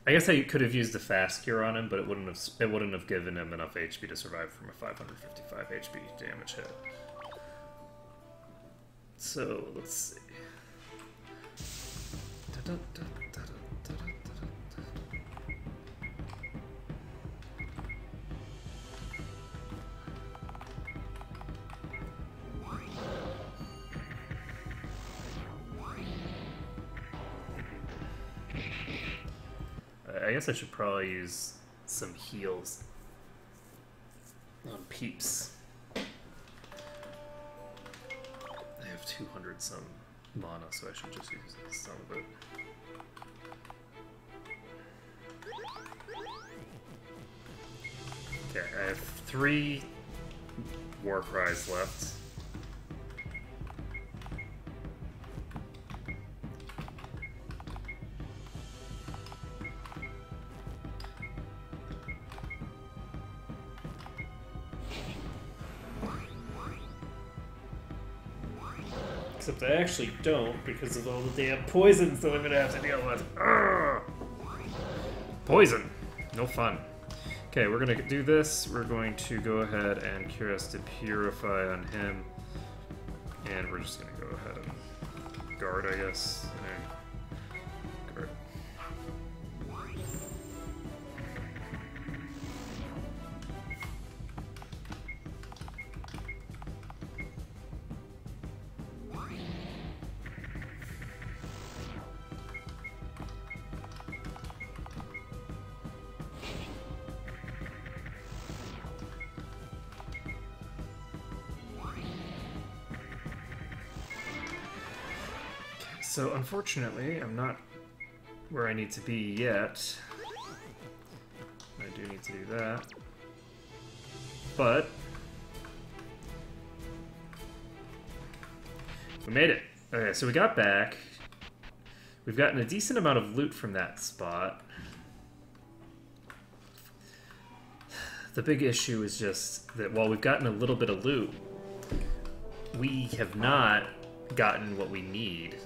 I guess I could have used the fast cure on him, but it wouldn't have given him enough HP to survive from a 555 HP damage hit. So let's see. I guess I should probably use some heals on Peeps. I have 200 some mana, so I should just use some of it. Okay, I have 3 war cries left. Except I actually don't because of all the damn poisons that I'm gonna have to deal with. Urgh! Poison! No fun. Okay, we're gonna do this. We're going to go ahead and cure us to purify on him. And we're just gonna go ahead and guard, I guess. Guard. So unfortunately, I'm not where I need to be yet. I do need to do that. But we made it. Okay, so we got back. We've gotten a decent amount of loot from that spot. The big issue is just that while we've gotten a little bit of loot, we have not gotten what we need.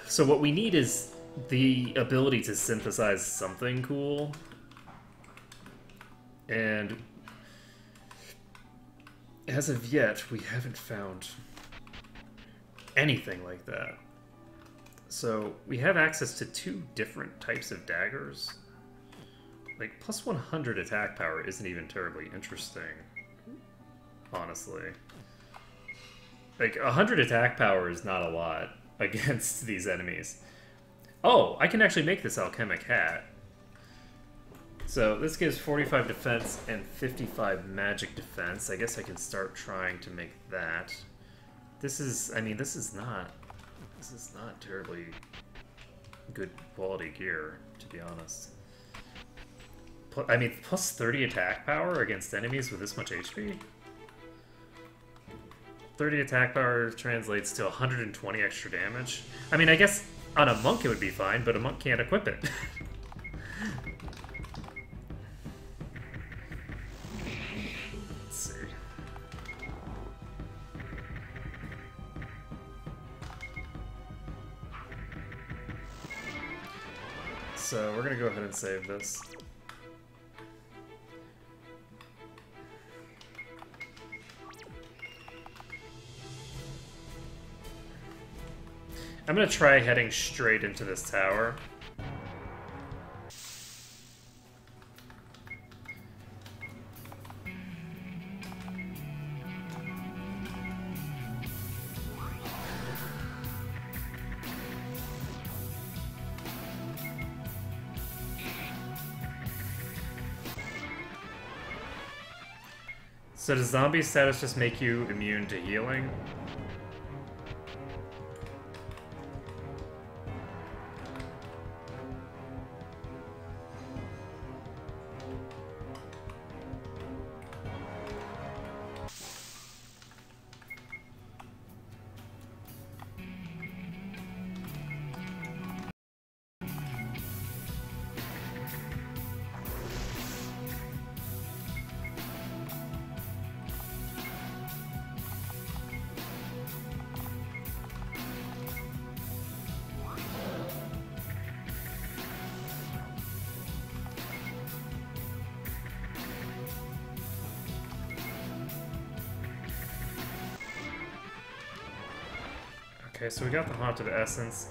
So what we need is the ability to synthesize something cool. And as of yet, we haven't found anything like that. So we have access to 2 different types of daggers. Like, plus 100 attack power isn't even terribly interesting, honestly. Like, 100 attack power is not a lot against these enemies. Oh, I can actually make this alchemic hat. So this gives 45 defense and 55 magic defense. I guess I can start trying to make that. This is, I mean, this is not terribly good quality gear, to be honest. I mean, plus 30 attack power against enemies with this much HP? 30 attack power translates to 120 extra damage. I mean, I guess on a monk it would be fine, but a monk can't equip it. Let's see. So we're gonna go ahead and save this. I'm gonna try heading straight into this tower. So does zombie status just make you immune to healing? Okay, so we got the Haunted Essence.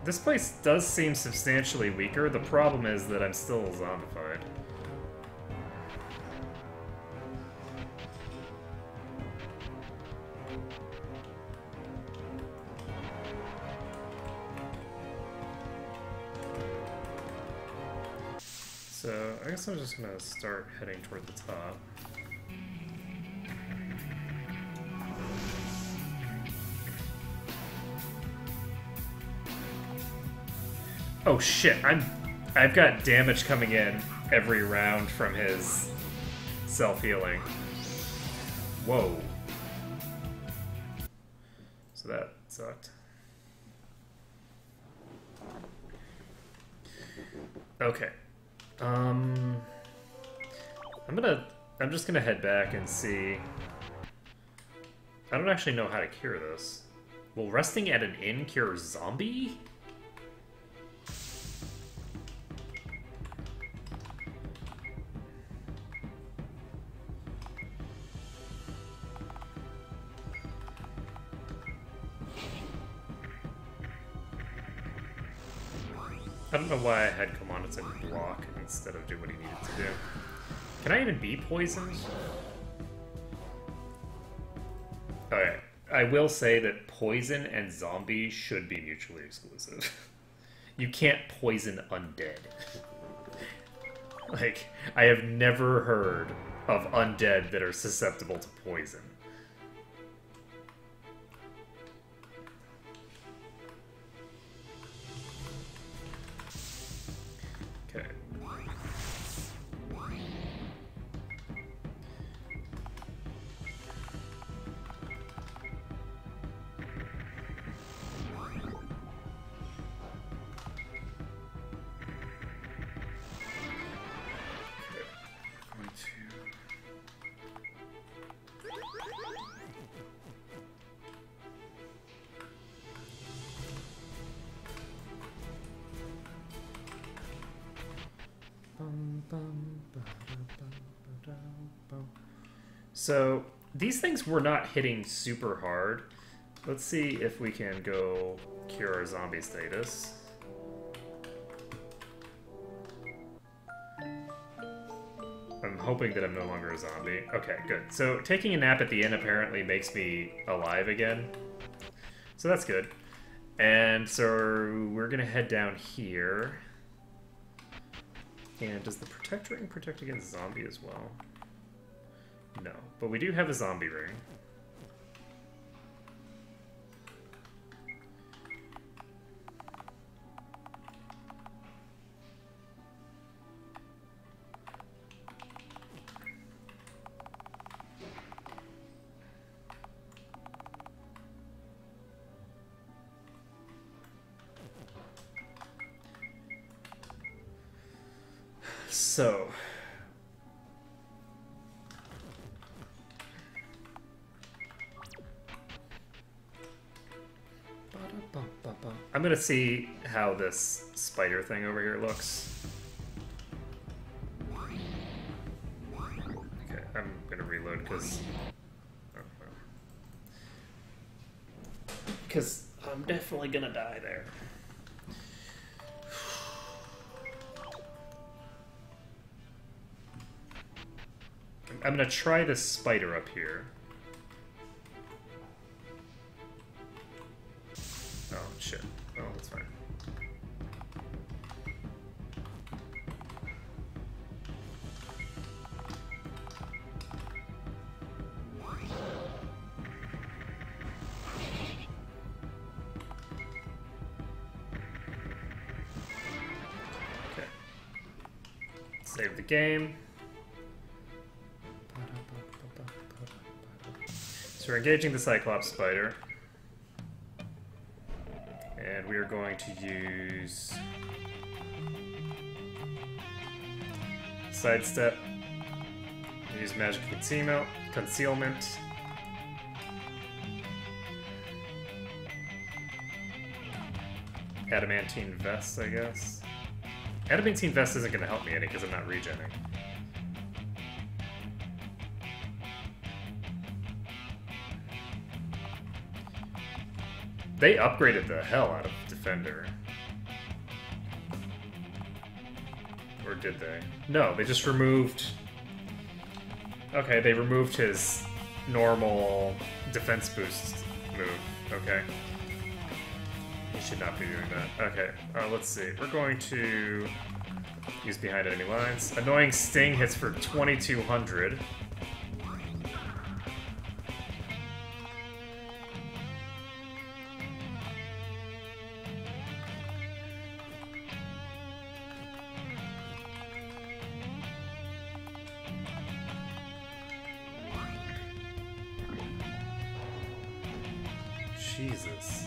This place does seem substantially weaker. The problem is that I'm still zombified. So I guess I'm just gonna start heading toward the top. Oh shit, I've got damage coming in every round from his self-healing. Whoa. So that sucked. Okay. I'm just gonna head back and see. I don't actually know how to cure this. Will resting at an inn cure zombie? I don't know why I had Commandants in block instead of do what he needed to do. Can I even be poisoned? Okay, I will say that poison and zombie should be mutually exclusive. You can't poison undead. Like, I have never heard of undead that are susceptible to poison. Okay. So these things were not hitting super hard. Let's see if we can go cure our zombie status. I'm hoping that I'm no longer a zombie. Okay, good. So taking a nap at the inn apparently makes me alive again. So that's good. And so we're gonna head down here. And does the protect ring protect against zombie as well? No, but we do have a zombie ring. So I'm gonna see how this spider thing over here looks. Okay, I'm gonna reload because I'm definitely gonna die there. I'm gonna try this spider up here. Oh, shit. Oh, that's fine. Okay. Save the game. So we're engaging the Cyclops spider. And we are going to use sidestep, use magic concealment, adamantine vest, I guess. Adamantine vest isn't going to help me any because I'm not regenning. They upgraded the hell out of Defender. Or did they? No, they just removed... Okay, they removed his normal defense boost move. Okay. He should not be doing that. Okay, let's see. We're going to Use behind enemy lines. Annoying Sting hits for 2200. Jesus.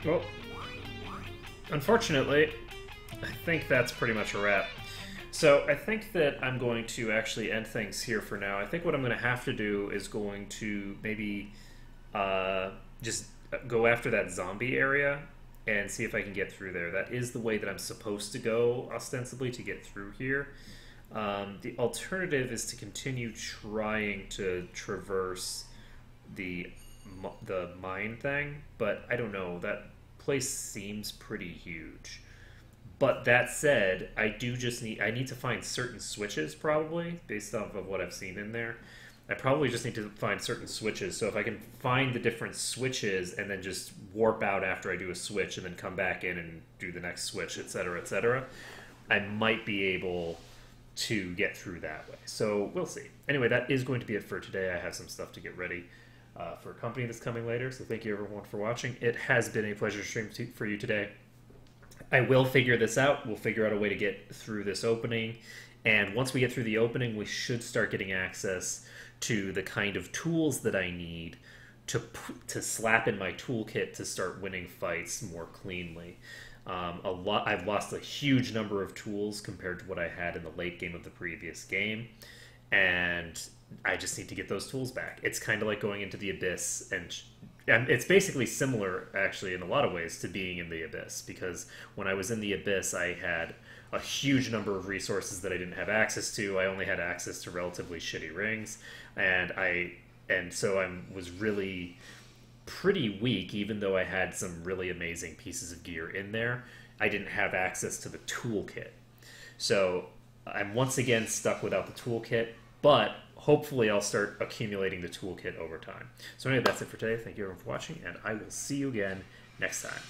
Well, unfortunately, I think that's pretty much a wrap. So I think that I'm going to actually end things here for now. I think what I'm going to have to do is going to maybe just go after that zombie area and see if I can get through there. That is the way that I'm supposed to go, ostensibly, to get through here. The alternative is to continue trying to traverse the mine thing, but I don't know. That place seems pretty huge. But that said, I need to find certain switches, probably, based off of what I've seen in there. I probably just need to find certain switches. So if I can find the different switches and then just warp out after I do a switch and then come back in and do the next switch, etc., I might be able to get through that way. So we'll see. Anyway, that is going to be it for today. I have some stuff to get ready for a company that's coming later. So thank you, everyone, for watching. It has been a pleasure streaming for you today. I will figure this out. We'll figure out a way to get through this opening. And once we get through the opening, we should start getting access to the kind of tools that I need to slap in my toolkit to start winning fights more cleanly. I've lost a huge number of tools compared to what I had in the late game of the previous game. And I just need to get those tools back. It's kind of like going into the Abyss, and it's basically similar, actually, in a lot of ways, to being in the Abyss, because when I was in the Abyss, I had a huge number of resources that I didn't have access to. I only had access to relatively shitty rings, and so I was really pretty weak, even though I had some really amazing pieces of gear in there. I didn't have access to the toolkit. So I'm once again stuck without the toolkit, but hopefully I'll start accumulating the toolkit over time. So anyway, that's it for today. Thank you everyone for watching, and I will see you again next time.